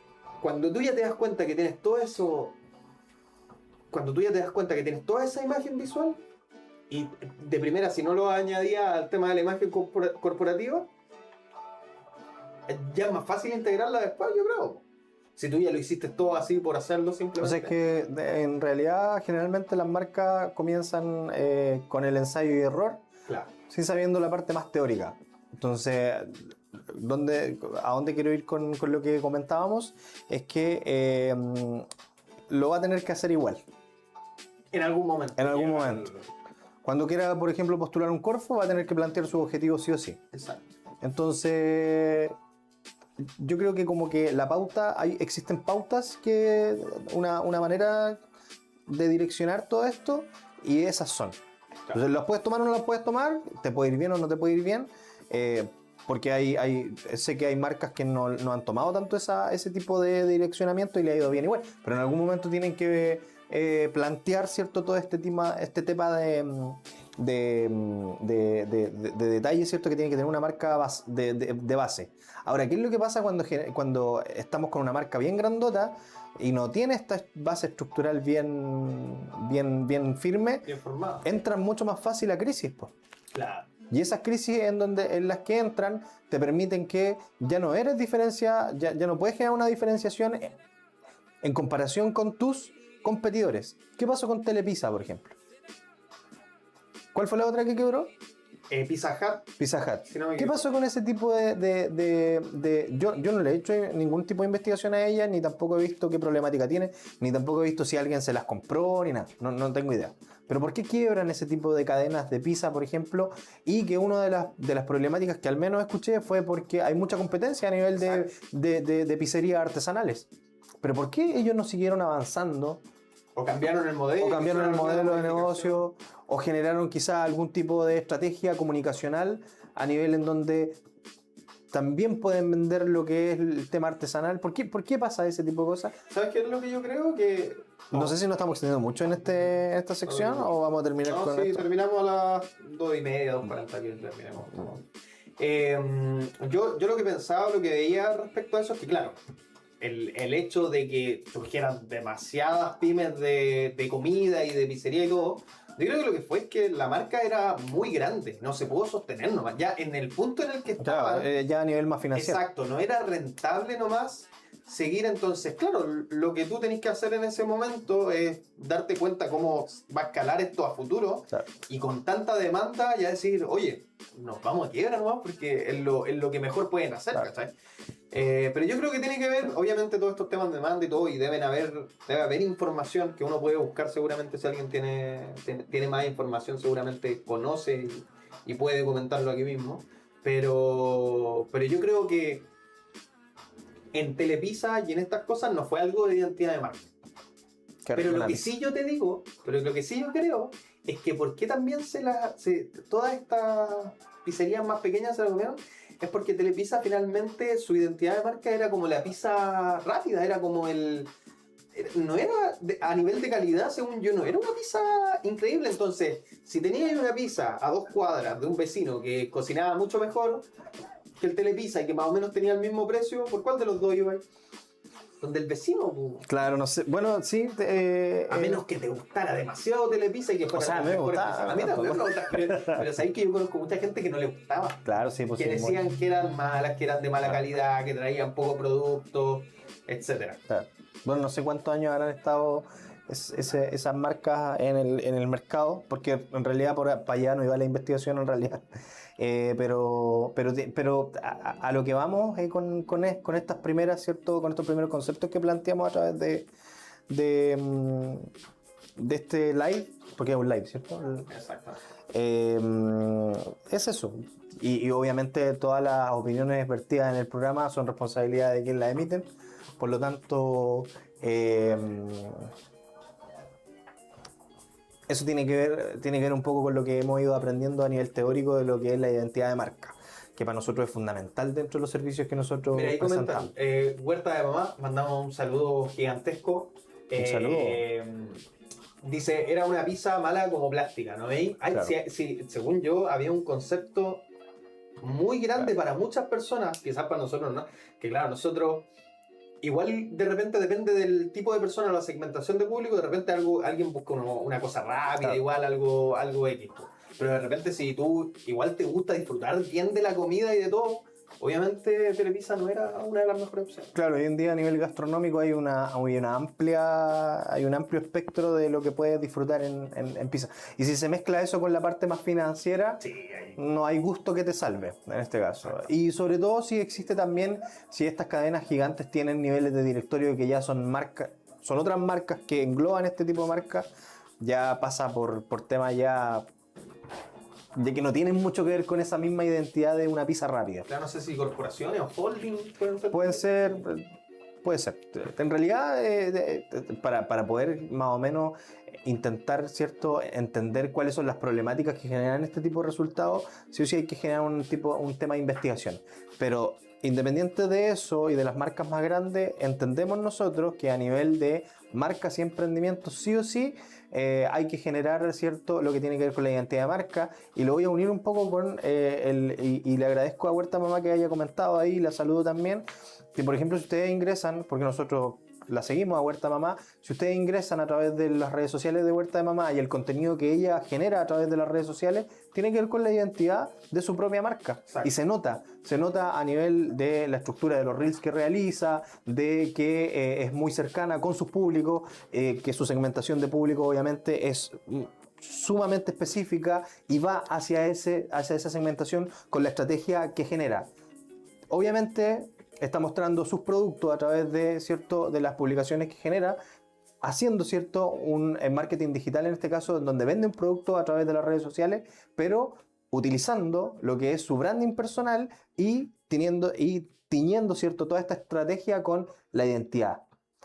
cuando tú ya te das cuenta que tienes todo eso, cuando tú ya te das cuenta que tienes toda esa imagen visual, y de primera, si no lo añadía al tema de la imagen corporativa, ya es más fácil integrarla después, yo creo. Si tú ya lo hiciste todo así por hacerlo simplemente. O sea, es que en realidad generalmente las marcas comienzan con el ensayo y error, claro, sin sabiendo la parte más teórica. Entonces, ¿a dónde quiero ir con lo que comentábamos? Es que lo va a tener que hacer igual. En algún momento. En algún momento. Cuando quiera, por ejemplo, postular un Corfo, va a tener que plantear sus objetivos sí o sí. Exacto. Entonces, yo creo que como que la pauta, existen pautas que una manera de direccionar todo esto, y esas son. Claro. Entonces, ¿las puedes tomar o no las puedes tomar? ¿Te puede ir bien o no te puede ir bien? Porque sé que hay marcas que no han tomado tanto ese tipo de direccionamiento y le ha ido bien igual, pero en algún momento tienen que plantear, ¿cierto?, todo este tema de detalles, ¿cierto?, que tiene que tener una marca de base. Ahora, ¿qué es lo que pasa cuando estamos con una marca bien grandota y no tiene esta base estructural bien firme? Bien formada. Entran mucho más fácil a crisis, pues. Claro. Y esas crisis en las que entran te permiten que ya no eres diferencia, ya no puedes generar una diferenciación en comparación con tus competidores. ¿Qué pasó con Telepizza, por ejemplo? ¿Cuál fue la otra que quebró? Pizza Hut. Pizza Hut. Si no me ¿Qué equivoco. pasó con ese tipo yo no le he hecho ningún tipo de investigación a ella, ni tampoco he visto qué problemática tiene, ni tampoco he visto si alguien se las compró, ni nada. No tengo idea. Pero ¿por qué quiebran ese tipo de cadenas de pizza, por ejemplo? Y que una de las problemáticas que al menos escuché fue porque hay mucha competencia a nivel de pizzerías artesanales. Pero ¿por qué ellos no siguieron avanzando? O cambiaron el modelo. O cambiaron el hicieron alguna modelo de modificación. negocio, o generaron quizás algún tipo de estrategia comunicacional a nivel en donde también pueden vender lo que es el tema artesanal. ¿Por qué pasa ese tipo de cosas? ¿Sabes qué es lo que yo creo? Que... No sé si nos estamos extendiendo mucho en esta sección o vamos a terminar No, con sí, esto. terminamos a las 2:30, 2:40 que terminamos. Yo lo que pensaba, lo que veía respecto a eso es que, claro, el hecho de que surgieran demasiadas pymes de comida y de pizzería y todo, yo creo que lo que fue es que la marca era muy grande, no se pudo sostener nomás. Ya en el punto en el que estaba, Claro, ya a nivel más financiero. exacto, no era rentable nomás seguir. Entonces, claro, lo que tú tenés que hacer en ese momento es darte cuenta cómo va a escalar esto a futuro. Claro. Y con tanta demanda ya decir, oye, nos vamos a quiebra nomás porque es lo que mejor pueden hacer, Claro. ¿cachai? Pero yo creo que tiene que ver, obviamente, todos estos temas de demanda y todo, y debe haber información que uno puede buscar seguramente. Si alguien tiene más información, seguramente conoce y puede comentarlo aquí mismo. Pero yo creo que en Telepizza y en estas cosas no fue algo de identidad de marca. Pero lo que sí yo te digo, pero lo que sí yo creo, es que por qué también todas estas pizzerías más pequeñas se la comieron, es porque Telepizza finalmente su identidad de marca era como la pizza rápida, era como no era a nivel de calidad, según yo, no era una pizza increíble. Entonces, si tenías una pizza a 2 cuadras de un vecino que cocinaba mucho mejor que el Telepizza y que más o menos tenía el mismo precio, ¿por cuál de los dos ibas? Donde el vecino, pues. Claro, no sé. Bueno, sí. A menos que te gustara demasiado Telepizza y que fuera O sea, las me mejores gustaba, pizzas. A mí también me gustaba, pero sabéis que yo conozco mucha gente que no le gustaba. Claro, sí, pues Que sí, decían que eran malas, que eran de mala calidad, que traían poco producto, etcétera. Claro. Bueno, no sé cuántos años habrán estado esas marcas en el mercado, porque en realidad para allá no iba la investigación en realidad. Pero a lo que vamos con estas primeras, ¿cierto? Con estos primeros conceptos que planteamos a través de este live, porque es un live, ¿cierto? Exacto. Es eso. Y obviamente todas las opiniones vertidas en el programa son responsabilidad de quien las emiten. Por lo tanto, eso tiene que ver un poco con lo que hemos ido aprendiendo a nivel teórico de lo que es la identidad de marca, que para nosotros es fundamental dentro de los servicios que nosotros Mira, ahí presentamos. comentan, Huerta de Mamá, mandamos un saludo gigantesco. Un saludo. Dice, era una pizza mala como plástica, ¿no veis? Claro. Según yo, había un concepto muy grande para muchas personas, quizás para nosotros no, que claro, nosotros igual de repente depende del tipo de persona, la segmentación de público, de repente alguien busca una cosa rápida, Claro. igual algo X. Pero de repente si tú igual te gusta disfrutar bien de la comida y de todo, obviamente Telepizza no era una de las mejores opciones. Claro, hoy en día a nivel gastronómico hay un amplio espectro de lo que puedes disfrutar en pizza. Y si se mezcla eso con la parte más financiera, Sí, ahí. no hay gusto que te salve en este caso. Y sobre todo si existe también, si estas cadenas gigantes tienen niveles de directorio que ya son marcas, son otras marcas que engloban este tipo de marcas, ya pasa por temas ya de que no tienen mucho que ver con esa misma identidad de una pizza rápida. Claro, no sé si corporaciones o holding Puede ser. En realidad, para poder más o menos intentar, ¿cierto?, entender cuáles son las problemáticas que generan este tipo de resultados, sí o sí hay que generar un tema de investigación. Pero independiente de eso y de las marcas más grandes, entendemos nosotros que a nivel de marcas y emprendimientos sí o sí hay que generar, ¿cierto?, lo que tiene que ver con la identidad de marca. Y lo voy a unir un poco con y le agradezco a Huerta Mamá que haya comentado ahí, la saludo también. Que por ejemplo, si ustedes ingresan, porque nosotros la seguimos a Huerta Mamá, si ustedes ingresan a través de las redes sociales de Huerta de Mamá y el contenido que ella genera a través de las redes sociales tiene que ver con la identidad de su propia marca. Exacto. Y se nota a nivel de la estructura de los reels que realiza, de que es muy cercana con sus públicos, que su segmentación de público obviamente es sumamente específica y va hacia esa segmentación con la estrategia que genera. Obviamente está mostrando sus productos a través de, ¿cierto?, de las publicaciones que genera, haciendo, ¿cierto?, un marketing digital en este caso, en donde vende un producto a través de las redes sociales, pero utilizando lo que es su branding personal y tiñendo, ¿cierto?, toda esta estrategia con la identidad.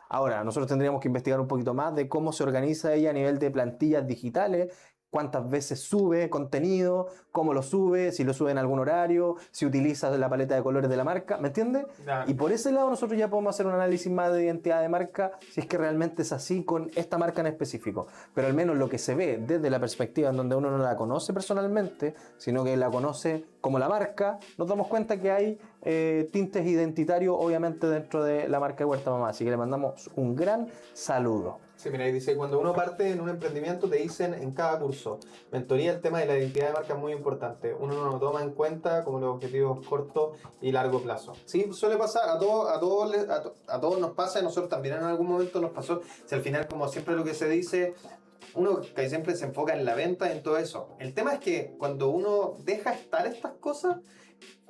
Ahora, nosotros tendríamos que investigar un poquito más de cómo se organiza ella a nivel de plantillas digitales, cuántas veces sube contenido, cómo lo sube, si lo sube en algún horario, si utiliza la paleta de colores de la marca, ¿me entiendes? Ya. Y por ese lado nosotros ya podemos hacer un análisis más de identidad de marca, si es que realmente es así con esta marca en específico. Pero al menos lo que se ve desde la perspectiva en donde uno no la conoce personalmente, sino que la conoce como la marca, nos damos cuenta que hay tintes identitarios obviamente dentro de la marca de Huerta Mamá. Así que le mandamos un gran saludo. Sí, mira, ahí dice, cuando uno parte en un emprendimiento te dicen en cada curso, mentoría, el tema de la identidad de marca es muy importante. Uno no lo toma en cuenta como los objetivos corto y largo plazo. Sí, suele pasar, a todos nos pasa, a nosotros también en algún momento nos pasó. Si al final, como siempre lo que se dice, uno que siempre se enfoca en la venta, en todo eso. El tema es que cuando uno deja estar estas cosas,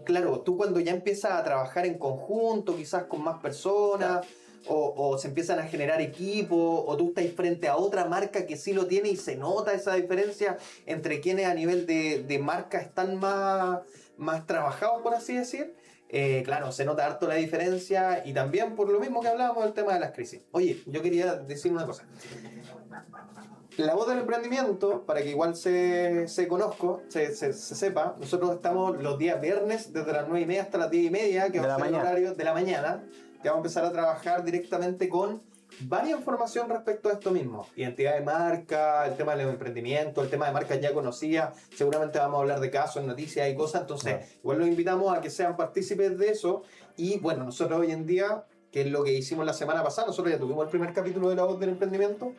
claro, tú cuando ya empiezas a trabajar en conjunto, quizás con más personas, o se empiezan a generar equipos, o tú estás frente a otra marca que sí lo tiene y se nota esa diferencia entre quienes a nivel de marca están más trabajados, por así decir. Claro, se nota harto la diferencia y también por lo mismo que hablábamos del tema de las crisis. Oye, yo quería decir una cosa. La voz del emprendimiento, para que igual se sepa, nosotros estamos los días viernes desde las 9:30 hasta las 10:30, que va a ser el horario de la mañana, que vamos a empezar a trabajar directamente con varias información respecto a esto mismo. Identidad de marca, el tema del emprendimiento, el tema de marcas ya conocidas, seguramente vamos a hablar de casos, noticias y cosas, entonces igual los invitamos a que sean partícipes de eso. Y bueno, nosotros hoy en día, que es lo que hicimos la semana pasada, nosotros ya tuvimos el primer capítulo de La Voz del Emprendimiento,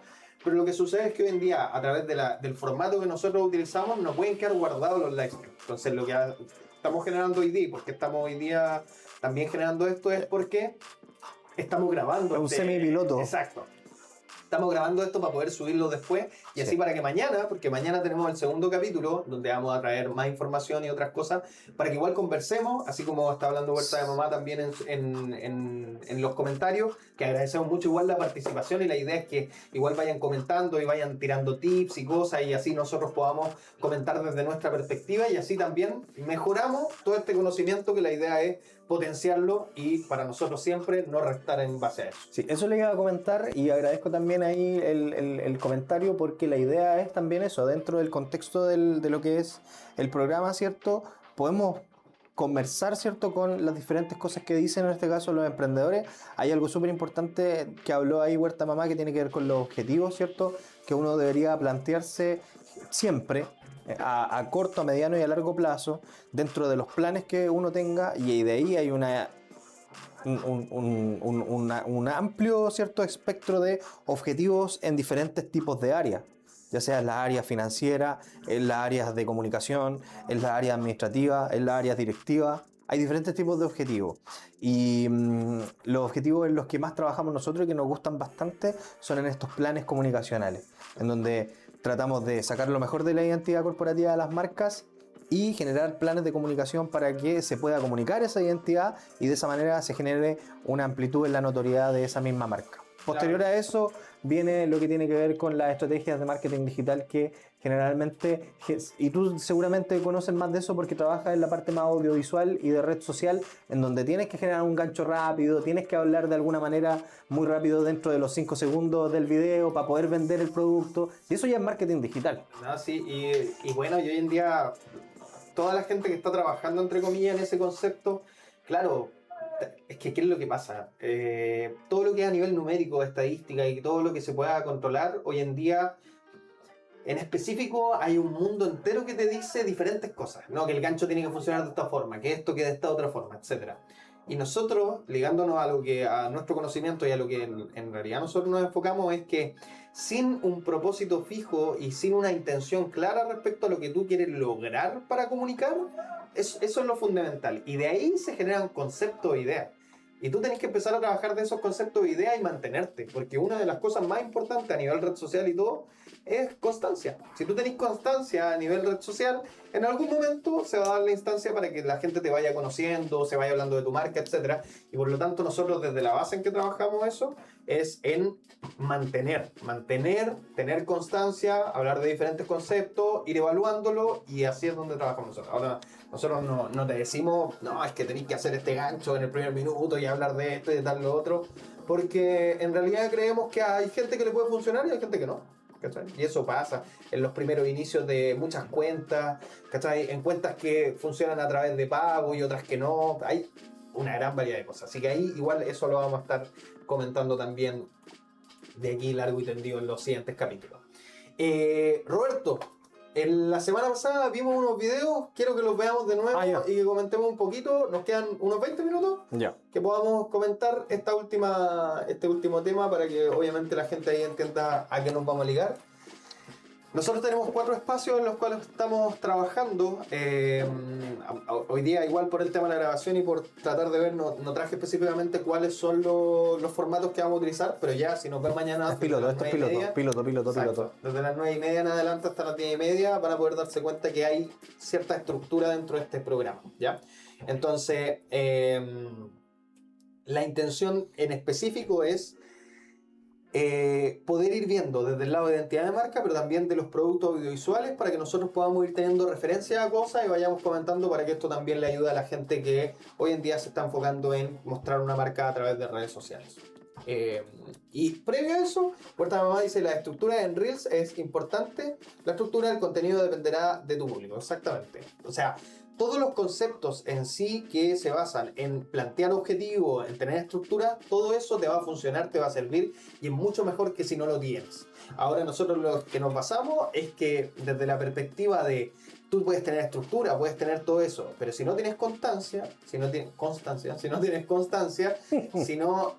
pero lo que sucede es que hoy en día, a través del formato que nosotros utilizamos, nos pueden quedar guardados los likes. Entonces, lo que estamos generando hoy día, porque estamos hoy día también generando esto, es porque estamos grabando. Es un semi-piloto. Exacto. Estamos grabando esto para poder subirlo después y así para que mañana, porque mañana tenemos el segundo capítulo donde vamos a traer más información y otras cosas para que igual conversemos, así como está hablando Huerta de Mamá también en los comentarios, que agradecemos mucho igual la participación y la idea es que igual vayan comentando y vayan tirando tips y cosas y así nosotros podamos comentar desde nuestra perspectiva y así también mejoramos todo este conocimiento que la idea es potenciarlo y para nosotros siempre no restar en base a eso. Sí, eso le iba a comentar y agradezco también ahí el comentario porque la idea es también eso, dentro del contexto de lo que es el programa, ¿cierto? Podemos conversar, ¿cierto?, con las diferentes cosas que dicen en este caso los emprendedores. Hay algo súper importante que habló ahí Huerta Mamá que tiene que ver con los objetivos, ¿cierto?, que uno debería plantearse siempre a corto, a mediano y a largo plazo dentro de los planes que uno tenga y de ahí hay un amplio, ¿cierto?, espectro de objetivos en diferentes tipos de áreas, ya sea en las áreas financieras, en las áreas de comunicación, en las áreas administrativas, en las áreas directivas. Hay diferentes tipos de objetivos y los objetivos en los que más trabajamos nosotros y que nos gustan bastante son en estos planes comunicacionales, en donde tratamos de sacar lo mejor de la identidad corporativa de las marcas y generar planes de comunicación para que se pueda comunicar esa identidad y de esa manera se genere una amplitud en la notoriedad de esa misma marca. Posterior a eso viene lo que tiene que ver con las estrategias de marketing digital que generalmente, y tú seguramente conoces más de eso porque trabajas en la parte más audiovisual y de red social, en donde tienes que generar un gancho rápido, tienes que hablar de alguna manera muy rápido dentro de los 5 segundos del video para poder vender el producto, y eso ya es marketing digital. No, sí, y bueno, y hoy en día toda la gente que está trabajando, entre comillas, en ese concepto, claro, es que ¿qué es lo que pasa? Todo lo que es a nivel numérico, estadística y todo lo que se pueda controlar, hoy en día, en específico, hay un mundo entero que te dice diferentes cosas, ¿no? Que el gancho tiene que funcionar de esta forma, que esto que de esta otra forma, etc. Y nosotros, ligándonos a nuestro conocimiento y a lo que en realidad nosotros nos enfocamos, es que sin un propósito fijo y sin una intención clara respecto a lo que tú quieres lograr para comunicar, eso es lo fundamental. Y de ahí se generan conceptos e ideas. Y tú tenés que empezar a trabajar de esos conceptos de idea y mantenerte, porque una de las cosas más importantes a nivel red social y todo es constancia. Si tú tenés constancia a nivel red social, en algún momento se va a dar la instancia para que la gente te vaya conociendo, se vaya hablando de tu marca, etcétera. Y por lo tanto nosotros desde la base en que trabajamos eso es en tener constancia, hablar de diferentes conceptos, ir evaluándolo, y así es donde trabajamos nosotros. Ahora, nosotros no te decimos, no, es que tenéis que hacer este gancho en el primer minuto y hablar de esto y de tal lo otro, porque en realidad creemos que hay gente que le puede funcionar y hay gente que no. ¿Cachai? Y eso pasa en los primeros inicios de muchas cuentas, ¿cachai? En cuentas que funcionan a través de pago y otras que no. Hay una gran variedad de cosas. Así que ahí igual eso lo vamos a estar comentando también de aquí largo y tendido en los siguientes capítulos. Roberto, en la semana pasada vimos unos videos, quiero que los veamos de nuevo y que comentemos un poquito. Nos quedan unos 20 minutos que podamos comentar este último tema para que obviamente la gente ahí entienda a qué nos vamos a ligar. Nosotros tenemos 4 espacios en los cuales estamos trabajando. Hoy día, igual por el tema de la grabación y por tratar de ver, no traje específicamente cuáles son los formatos que vamos a utilizar, pero ya, si nos ven mañana... Es piloto, esto es piloto. Desde las 9:30 en adelante hasta las 10:30 van a poder darse cuenta que hay cierta estructura dentro de este programa, ¿ya? Entonces, la intención en específico es poder ir viendo desde el lado de identidad de marca, pero también de los productos audiovisuales, para que nosotros podamos ir teniendo referencia a cosas y vayamos comentando, para que esto también le ayude a la gente que hoy en día se está enfocando en mostrar una marca a través de redes sociales. Y previo a eso, Puerta Mamá dice: la estructura en Reels es importante, la estructura del contenido dependerá de tu público. Exactamente. O sea, todos los conceptos en sí que se basan en plantear objetivos, en tener estructura, todo eso te va a funcionar, te va a servir, y es mucho mejor que si no lo tienes. Ahora nosotros lo que nos basamos es que desde la perspectiva de tú puedes tener estructura, puedes tener todo eso, pero si no tienes constancia, si no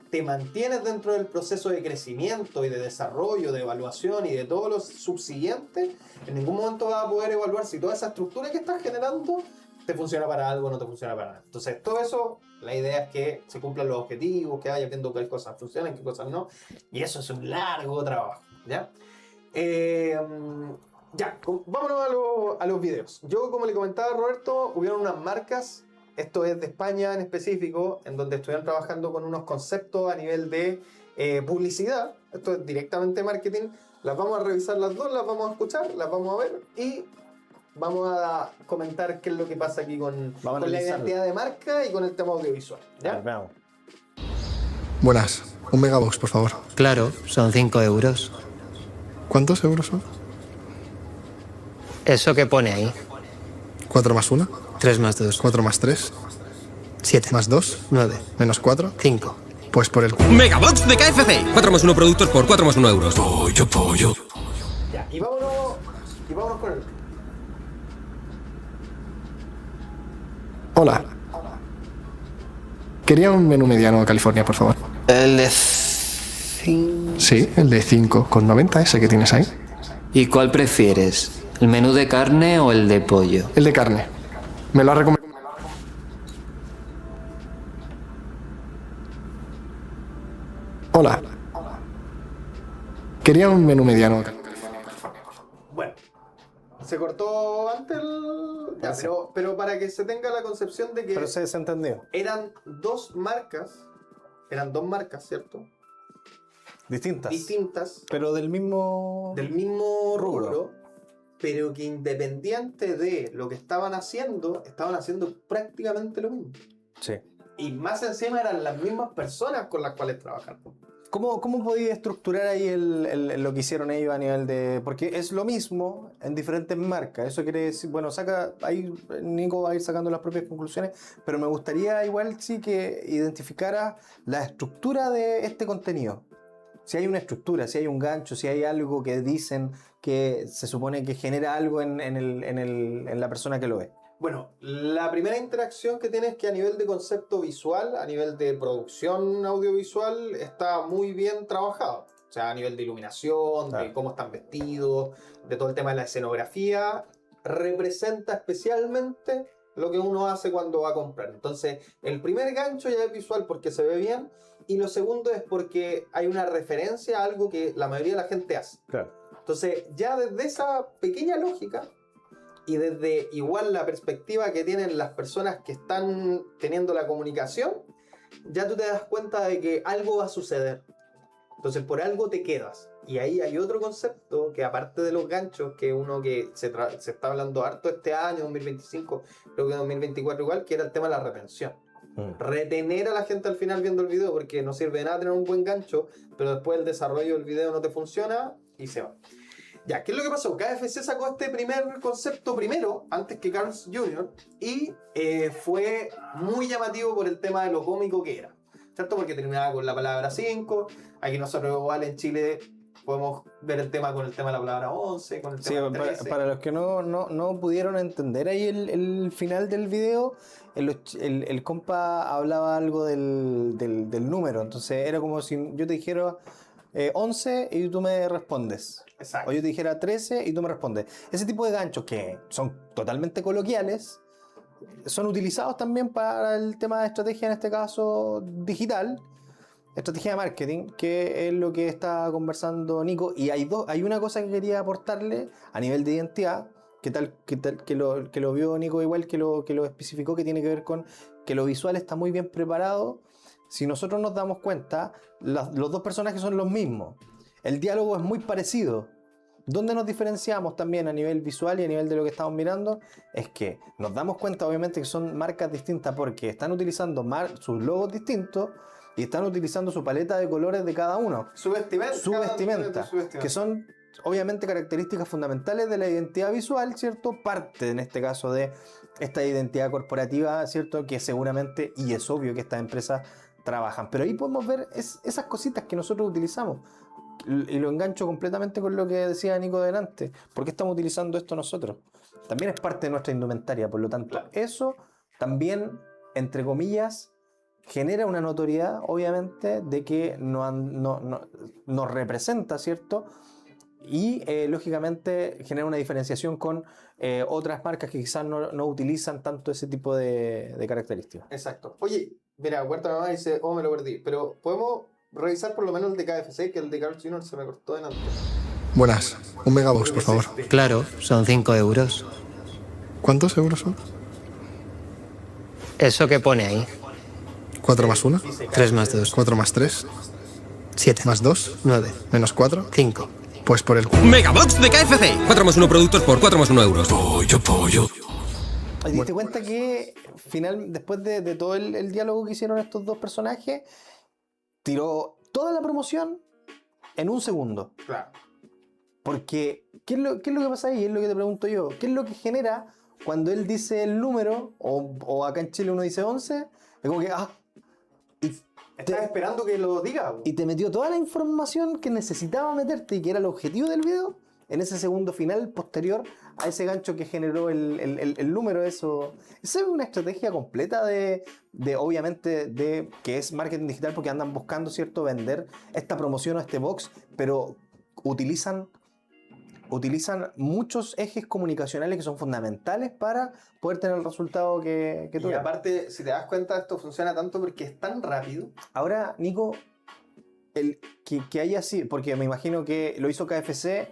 te mantienes dentro del proceso de crecimiento y de desarrollo, de evaluación y de todos los subsiguientes, en ningún momento vas a poder evaluar si toda esa estructura que estás generando te funciona para algo o no te funciona para nada. Entonces, todo eso, la idea es que se cumplan los objetivos, que vaya viendo qué cosas funcionan, qué cosas no, y eso es un largo trabajo, ¿ya? Vámonos a los videos. Yo, como le comentaba a Roberto, hubieron unas marcas, esto es de España en específico, en donde estuvieron trabajando con unos conceptos a nivel de publicidad. Esto es directamente marketing. Las vamos a revisar las dos, las vamos a escuchar, las vamos a ver y vamos a comentar qué es lo que pasa aquí con la identidad de marca y con el tema audiovisual, ¿ya? Veamos. Buenas, un megabox, por favor. Claro, son 5 euros. ¿Cuántos euros son? Eso que pone ahí. 4 más 1, 3 más 2. 4 más 3, 7. más 2, 9. menos 4. 5. Pues por el... Megabox de KFC. 4 más 1 productos por 4 más 1 euros. Pollo. Ya, y vámonos con el... Hola. Quería un menú mediano California, por favor. El de 5. Sí, el de 5,90, ese que tienes ahí. ¿Y cuál prefieres? ¿El menú de carne o el de pollo? El de carne. Me lo ha recomendado. Hola. Quería un menú mediano. Bueno, se cortó antes el... Ya, pero para que se tenga la concepción de que... Pero se desentendió. Eran dos marcas, ¿cierto? Distintas, Pero del mismo rubro, pero que independiente de lo que estaban haciendo prácticamente lo mismo. Sí. Y más encima eran las mismas personas con las cuales trabajaron. ¿Cómo podía estructurar ahí lo que hicieron ellos a nivel de...? Porque es lo mismo en diferentes marcas. Eso quiere decir... Bueno, ahí Nico va a ir sacando las propias conclusiones, pero me gustaría igual sí que identificara la estructura de este contenido. Si hay una estructura, si hay un gancho, si hay algo que dicen que se supone que genera algo en la persona que lo ve. Bueno, la primera interacción que tienes, que a nivel de concepto visual, a nivel de producción audiovisual, está muy bien trabajado. O sea, a nivel de iluminación, de cómo están vestidos, de todo el tema de la escenografía, representa especialmente lo que uno hace cuando va a comprar. Entonces, el primer gancho ya es visual porque se ve bien, y lo segundo es porque hay una referencia a algo que la mayoría de la gente hace. Claro. Entonces, ya desde esa pequeña lógica y desde igual la perspectiva que tienen las personas que están teniendo la comunicación, ya tú te das cuenta de que algo va a suceder. Entonces, por algo te quedas. Y ahí hay otro concepto que, aparte de los ganchos, que uno que se está hablando harto este año, 2025, creo que 2024 igual, que era el tema de la retención. Retener a la gente al final viendo el video, porque no sirve de nada tener un buen gancho, pero después el desarrollo del video no te funciona y se va. Ya, ¿qué es lo que pasó? KFC sacó este primer concepto primero, antes que Carl's Jr., y fue muy llamativo por el tema de lo cómico que era, ¿cierto? Porque terminaba con la palabra 5, aquí nosotros igual en Chile podemos ver el tema con el tema de la palabra 11, con el tema de 13. Para los que no pudieron entender ahí el final del video, el compa hablaba algo del número, entonces era como si yo te dijera 11 y tú me respondes. Exacto. O yo te dijera 13 y tú me respondes. Ese tipo de ganchos que son totalmente coloquiales son utilizados también para el tema de estrategia, en este caso digital, estrategia de marketing, que es lo que está conversando Nico. Y hay una cosa que quería aportarle a nivel de identidad, que lo vio Nico igual, que lo especificó, que tiene que ver con que lo visual está muy bien preparado. Si nosotros nos damos cuenta, los dos personajes son los mismos. El diálogo es muy parecido. ¿Dónde nos diferenciamos también a nivel visual y a nivel de lo que estamos mirando? Es que nos damos cuenta, obviamente, que son marcas distintas porque están utilizando sus logos distintos y están utilizando su paleta de colores de cada uno. Su vestimenta. Que son, obviamente, características fundamentales de la identidad visual, ¿cierto? Parte, en este caso, de esta identidad corporativa, ¿cierto? Que seguramente, y es obvio que estas empresas trabajan. Pero ahí podemos ver esas cositas que nosotros utilizamos. Y lo engancho completamente con lo que decía Nico delante. ¿Por qué estamos utilizando esto nosotros? También es parte de nuestra indumentaria, por lo tanto, claro, eso también, entre comillas, genera una notoriedad, obviamente, de que nos representa, ¿cierto? Y lógicamente genera una diferenciación con otras marcas que quizás no utilizan tanto ese tipo de características. Exacto. Oye, mira, Huerta Mamá dice, me lo perdí, pero podemos revisar por lo menos el de KFC, que el de Carl's Jr. se me cortó delante. Buenas, un megabox, por favor. Claro, son 5 euros. ¿Cuántos euros son? Eso que pone ahí. 4 más 1, 3 más 2. 4 más 3, 7. más 2, 9. menos 4. 5. Pues por el... Megabox de KFC. 4 más 1 productos por 4 más 1 euros. Pollo. ¿Te diste cuenta que después de todo el diálogo que hicieron estos dos personajes, tiró toda la promoción en un segundo? Claro. Porque, ¿qué es lo que pasa ahí? Es lo que te pregunto yo. ¿Qué es lo que genera cuando él dice el número, o acá en Chile uno dice 11? Es como que, Estás esperando que lo diga. Y te metió toda la información que necesitaba meterte y que era el objetivo del video en ese segundo final posterior a ese gancho que generó el número. Esa es una estrategia completa de obviamente, de que es marketing digital, porque andan buscando, ¿cierto?, vender esta promoción o este box, pero utilizan muchos ejes comunicacionales que son fundamentales para poder tener el resultado que Y tuvieron. aparte, si te das cuenta, esto funciona tanto porque es tan rápido. Ahora, Nico, que haya sido, porque me imagino que lo hizo KFC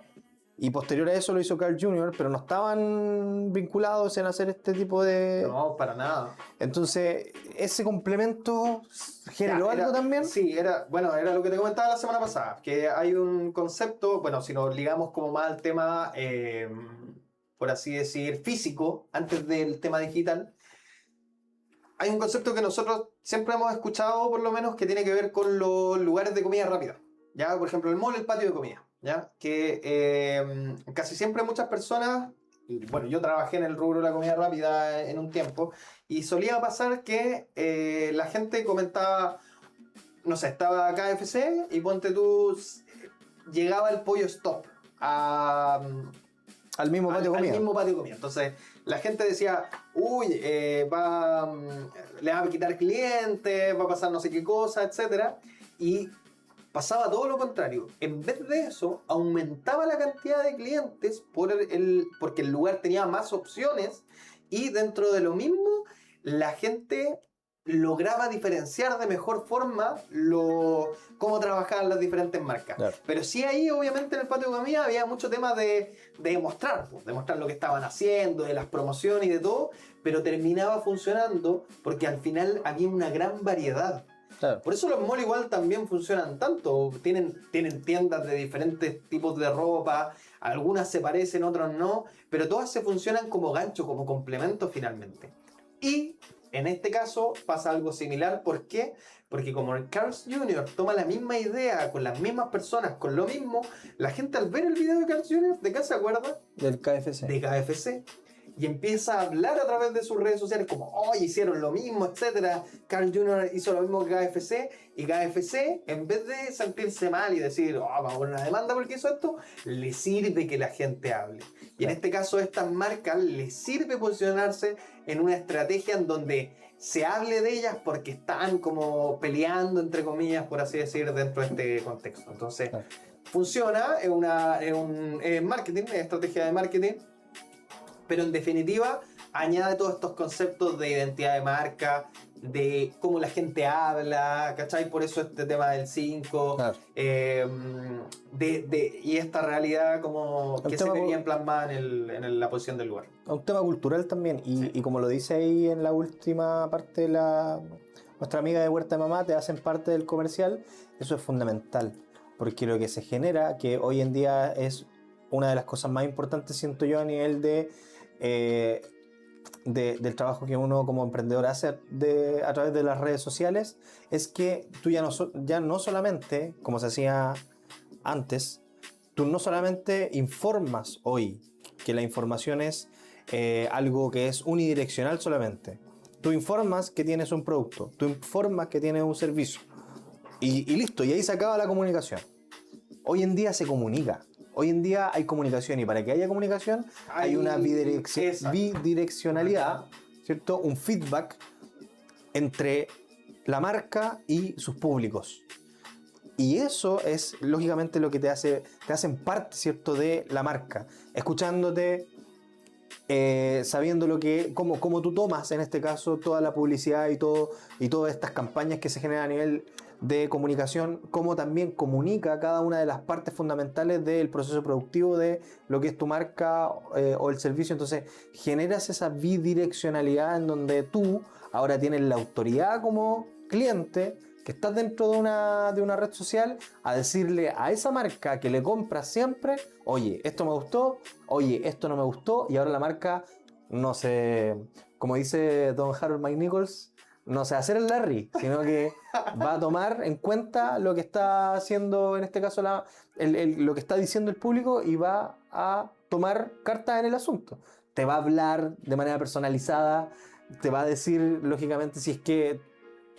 y posterior a eso lo hizo Carl Jr., pero no estaban vinculados en hacer este tipo de... No, para nada. Entonces, ¿ese complemento generó algo también? Sí, era lo que te comentaba la semana pasada, que hay un concepto, bueno, si nos ligamos como más al tema, por así decir, físico, antes del tema digital, hay un concepto que nosotros siempre hemos escuchado, por lo menos, que tiene que ver con los lugares de comida rápida. Ya, por ejemplo, el mall, el patio de comida. ¿Ya? Que casi siempre muchas personas, y bueno, yo trabajé en el rubro de la comida rápida en un tiempo, y solía pasar que la gente comentaba, no sé, estaba KFC y ponte tú, llegaba el pollo stop Al mismo patio de comida. Al mismo patio de comida. Entonces la gente decía, uy, le va a quitar clientes, va a pasar no sé qué cosa, etc. Y pasaba todo lo contrario. En vez de eso, aumentaba la cantidad de clientes porque el lugar tenía más opciones Y dentro de lo mismo, la gente lograba diferenciar de mejor forma cómo trabajaban las diferentes marcas. Claro. Pero sí ahí, obviamente, en el patio de economía había mucho tema de demostrar, pues, demostrar lo que estaban haciendo, de las promociones y de todo, pero terminaba funcionando porque al final había una gran variedad. Claro. Por eso los malls igual también funcionan tanto. Tienen tiendas de diferentes tipos de ropa, algunas se parecen, otras no, pero todas se funcionan como gancho, como complemento finalmente. Y en este caso pasa algo similar. ¿Por qué? Porque como el Carl's Jr. toma la misma idea, con las mismas personas, con lo mismo, la gente al ver el video de Carl's Jr., ¿de qué se acuerda? Del KFC. De KFC. Y empieza a hablar a través de sus redes sociales como, oye, hicieron lo mismo, etc. Carl Jr. hizo lo mismo que KFC, y KFC, en vez de sentirse mal y decir, vamos a poner una demanda porque hizo esto, le sirve que la gente hable. Y en este caso, a estas marcas les sirve posicionarse en una estrategia en donde se hable de ellas porque están como peleando, entre comillas, por así decir, dentro de este contexto. Entonces, funciona, es un marketing, es estrategia de marketing. Pero en definitiva, añade todos estos conceptos de identidad de marca, de cómo la gente habla, ¿cachai? Por eso este tema del 5, Claro. y esta realidad como El que se tema veía plasmada en la posición del lugar. Un tema cultural también, y como lo dice ahí en la última parte nuestra amiga de Huerta de Mamá, te hacen parte del comercial, eso es fundamental, porque lo que se genera, que hoy en día es una de las cosas más importantes, siento yo, a nivel del trabajo que uno como emprendedor hace a través de las redes sociales, es que tú ya no solamente, como se hacía antes, tú no solamente informas hoy, que la información es algo que es unidireccional solamente. Tú informas que tienes un producto, tú informas que tienes un servicio, y listo, y ahí se acaba la comunicación. Hoy en día se comunica. Hoy en día hay comunicación, y para que haya comunicación hay una bidireccionalidad, ¿cierto? Un feedback entre la marca y sus públicos. Y eso es lógicamente lo que te hacen parte, ¿cierto?, de la marca. Escuchándote, sabiendo cómo tú tomas, en este caso, toda la publicidad y todas estas campañas que se generan a nivel de comunicación, cómo también comunica cada una de las partes fundamentales del proceso productivo de lo que es tu marca o el servicio. Entonces generas esa bidireccionalidad en donde tú ahora tienes la autoridad como cliente, que estás dentro de una red social, a decirle a esa marca que le compras siempre, oye, esto me gustó, oye, esto no me gustó, y ahora la marca, no sé, como dice don Harold McNichols, no se va a hacer el Larry, sino que va a tomar en cuenta lo que está haciendo, en este caso, lo que está diciendo el público, y va a tomar cartas en el asunto. Te va a hablar de manera personalizada, te va a decir, lógicamente, si es que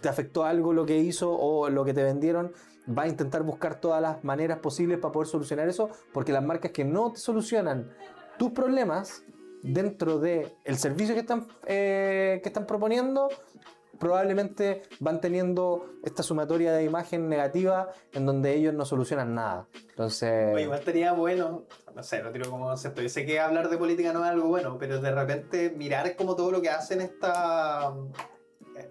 te afectó algo lo que hizo o lo que te vendieron. Va a intentar buscar todas las maneras posibles para poder solucionar eso, porque las marcas que no te solucionan tus problemas dentro del servicio que están proponiendo, probablemente van teniendo esta sumatoria de imagen negativa en donde ellos no solucionan nada. Entonces, Oye, igual estaría bueno, no sé, lo tiro como concepto. Yo sé que hablar de política no es algo bueno, pero de repente mirar como todo lo que hacen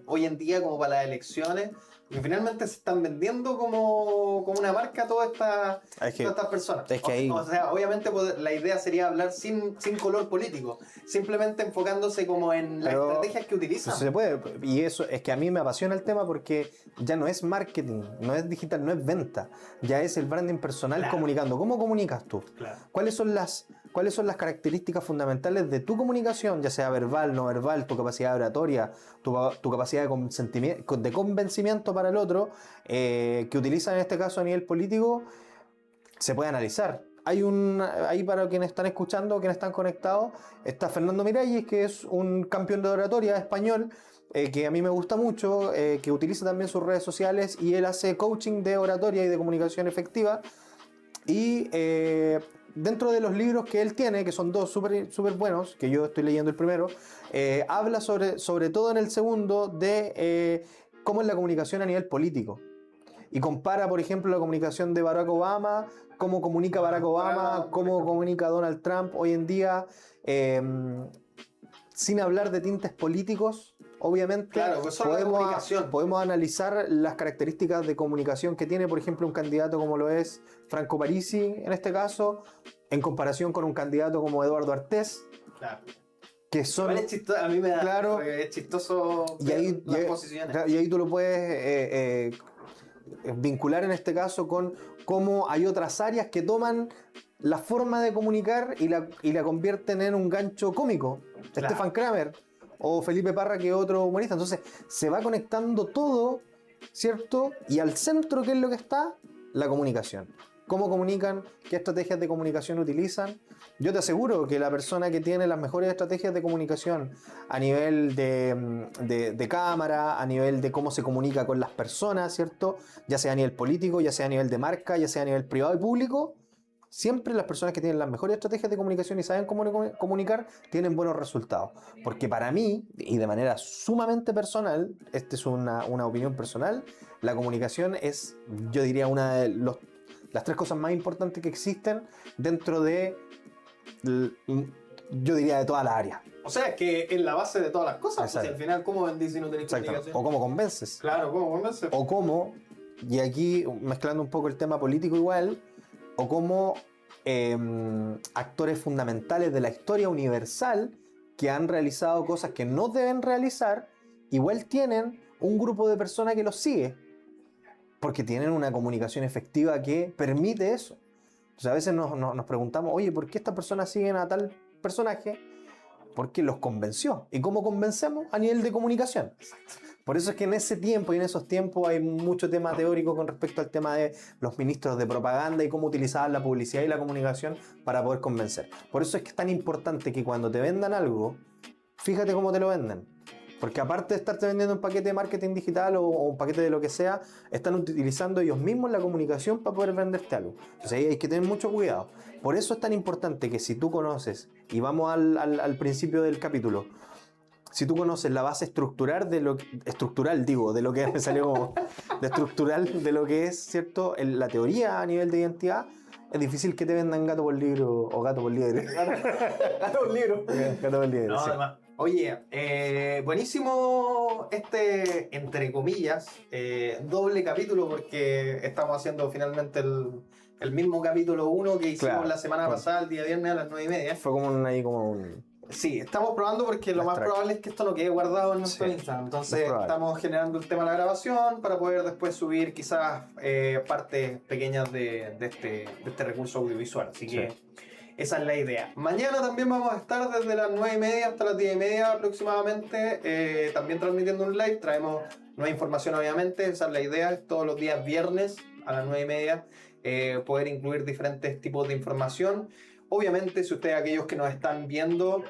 hoy en día como para las elecciones, y finalmente se están vendiendo como una marca todas estas personas. Es que ahí, o sea, obviamente la idea sería hablar sin color político, simplemente enfocándose como en las estrategias que utilizan. Se puede, y eso es que a mí me apasiona el tema, porque ya no es marketing, no es digital, no es venta, ya es el branding personal. Claro. Comunicando. ¿Cómo comunicas tú? Claro. ¿Cuáles son las características fundamentales de tu comunicación, ya sea verbal, no verbal, tu capacidad oratoria, tu capacidad de convencimiento para el otro, que utilizan en este caso a nivel político? Se puede analizar. Ahí para quienes están escuchando, quienes están conectados, está Fernando Miralles, que es un campeón de oratoria español, que a mí me gusta mucho, que utiliza también sus redes sociales, y él hace coaching de oratoria y de comunicación efectiva. Y dentro de los libros que él tiene, que son dos súper buenos, que yo estoy leyendo el primero, habla sobre todo en el segundo de cómo es la comunicación a nivel político. Y compara, por ejemplo, la comunicación de Barack Obama, cómo comunica Barack Obama, cómo comunica Donald Trump hoy en día, sin hablar de tintes políticos, obviamente, Claro, pues solo la comunicación. podemos analizar las características de comunicación que tiene, por ejemplo, un candidato como lo es Franco Parisi, en este caso, en comparación con un candidato como Eduardo Artés, Claro. que son... Igual es chistoso, a mí me da Claro. es chistoso Y ahí, las posiciones. claro, y ahí tú lo puedes vincular en este caso con cómo hay otras áreas que toman la forma de comunicar y la convierten en un gancho cómico. Claro. Stefan Kramer o Felipe Parra, que es otro humorista. Entonces se va conectando todo, ¿cierto? Y al centro, ¿qué es lo que está? La comunicación. ¿Cómo comunican? ¿Qué estrategias de comunicación utilizan? Yo te aseguro que la persona que tiene las mejores estrategias de comunicación a nivel de cámara, a nivel de cómo se comunica con las personas, ¿cierto? Ya sea a nivel político, ya sea a nivel de marca, ya sea a nivel privado y público, siempre las personas que tienen las mejores estrategias de comunicación y saben cómo comunicar tienen buenos resultados. Porque para mí, y de manera sumamente personal, esta es una opinión personal, la comunicación es, yo diría, una de las 3 cosas más importantes que existen dentro de, yo diría, de todas las áreas. O sea, que es la base de todas las cosas. Pues, Exacto. al final, ¿cómo vendís si no tenés Exactamente. comunicación? O cómo convences. Claro, ¿cómo convences? O cómo, y aquí mezclando un poco el tema político igual, o cómo actores fundamentales de la historia universal que han realizado cosas que no deben realizar, igual tienen un grupo de personas que los sigue. Porque tienen una comunicación efectiva que permite eso. Entonces a veces nos preguntamos, oye, ¿por qué estas personas siguen a tal personaje? Porque los convenció. ¿Y cómo convencemos? A nivel de comunicación. Por eso es que en ese tiempo y en esos tiempos hay mucho tema teórico con respecto al tema de los ministros de propaganda y cómo utilizaban la publicidad y la comunicación para poder convencer. Por eso es que es tan importante que cuando te vendan algo, fíjate cómo te lo venden. Porque aparte de estarte vendiendo un paquete de marketing digital o un paquete de lo que sea, están utilizando ellos mismos la comunicación para poder venderte algo. Entonces ahí hay que tener mucho cuidado. Por eso es tan importante que si tú conoces, y vamos al principio del capítulo, si tú conoces la base estructural de lo que me salió como de estructural de lo que es, ¿cierto? La teoría a nivel de identidad, es difícil que te vendan gato por libro o gato por libre. Gato por libro. Gato por libre, No, sí. además. Oye, buenísimo entre comillas, doble capítulo porque estamos haciendo finalmente el mismo capítulo 1 que hicimos Claro. la semana pasada, el día viernes a las 9:30. Fue como un Sí, estamos probando porque lo más Extracto. probable es que esto no quede guardado en nuestro Sí, Instagram. es Entonces probable. estamos generando el tema de la grabación para poder después subir quizás partes pequeñas de este recurso audiovisual. Así que esa es la idea. Mañana también vamos a estar desde las 9:30 hasta las 10:30 aproximadamente, también transmitiendo un live. Traemos nueva información obviamente, esa es la idea. Es todos los días viernes a las 9:30 poder incluir diferentes tipos de información. Obviamente, si ustedes, aquellos que nos están viendo,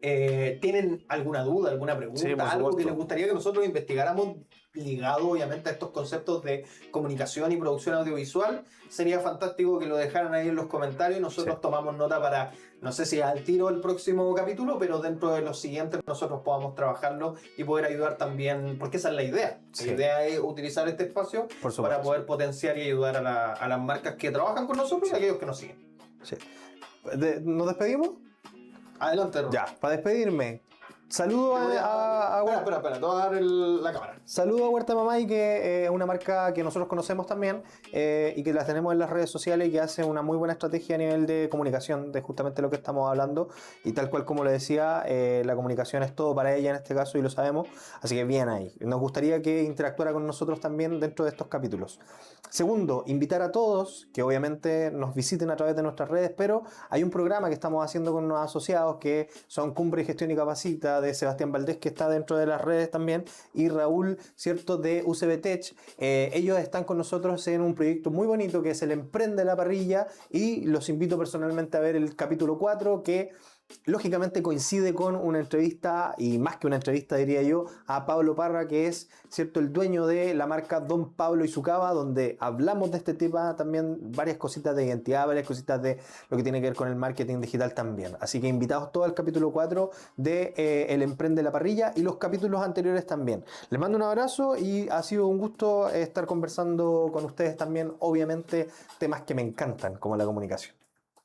tienen alguna duda, alguna pregunta, Sí, por algo que supuesto. les gustaría que nosotros investigáramos ligado obviamente a estos conceptos de comunicación y producción audiovisual, sería fantástico que lo dejaran ahí en los comentarios y nosotros Sí. tomamos nota para, no sé si al tiro el próximo capítulo, pero dentro de los siguientes nosotros podamos trabajarlo y poder ayudar también, porque esa es la idea. Sí. La idea es utilizar este espacio Por supuesto. para poder potenciar y ayudar a las marcas que trabajan con nosotros y a aquellos que nos siguen. Sí. ¿Nos despedimos? Adelante, Ron. Ya, para despedirme. Saludo a Espera, te voy a dar la cámara. Saludo a Huerta Mamay, que es una marca que nosotros conocemos también y que la tenemos en las redes sociales y que hace una muy buena estrategia a nivel de comunicación, de justamente lo que estamos hablando. Y tal cual como le decía, la comunicación es todo para ella en este caso y lo sabemos. Así que bien ahí. Nos gustaría que interactuara con nosotros también dentro de estos capítulos. Segundo, invitar a todos que obviamente nos visiten a través de nuestras redes, pero hay un programa que estamos haciendo con unos asociados que son Cumbre, Gestión y Capacita, de Sebastián Valdés, que está dentro de las redes también, y Raúl, ¿cierto?, de UCB Tech. Ellos están con nosotros en un proyecto muy bonito que es el Emprende la Parrilla, y los invito personalmente a ver el capítulo 4, que lógicamente coincide con una entrevista, y más que una entrevista diría yo, a Pablo Parra, que es, ¿cierto?, el dueño de la marca Don Pablo y su Cava, donde hablamos de este tema también, varias cositas de identidad, varias cositas de lo que tiene que ver con el marketing digital también. Así que invitados todos al capítulo 4 de El Emprende la Parrilla y los capítulos anteriores también. Les mando un abrazo y ha sido un gusto estar conversando con ustedes también, obviamente, temas que me encantan, como la comunicación.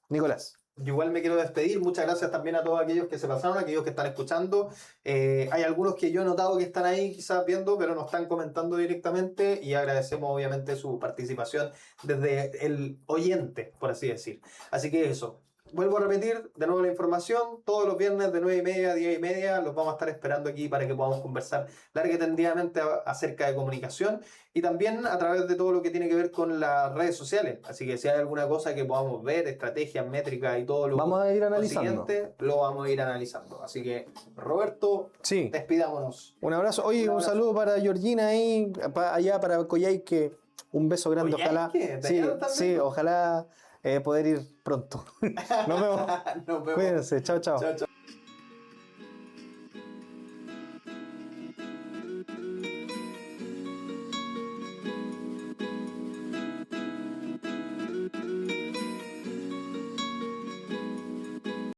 Nicolás. Yo igual me quiero despedir. Muchas gracias también a todos aquellos que se pasaron, aquellos que están escuchando. Hay algunos que yo he notado que están ahí quizás viendo, pero no están comentando directamente, y agradecemos obviamente su participación desde el oyente, por así decir. Así que eso. Vuelvo a repetir de nuevo la información. Todos los viernes de 9:30 a 10:30 los vamos a estar esperando aquí para que podamos conversar larga y tendidamente acerca de comunicación, y también a través de todo lo que tiene que ver con las redes sociales. Así que si hay alguna cosa que podamos ver, estrategias, métricas y todo lo Vamos a ir analizando. siguiente, lo vamos a ir analizando. Así que, Roberto, Sí. despidámonos. Un abrazo. Oye, un abrazo. saludo para Georgina ahí, allá para Coyhaique. Un beso grande, ojalá. ¿Coyhaique? ¿De Sí, allá también? sí, ojalá poder ir pronto. Nos vemos. Nos vemos. Cuídense, chao, chao. Chao, chao.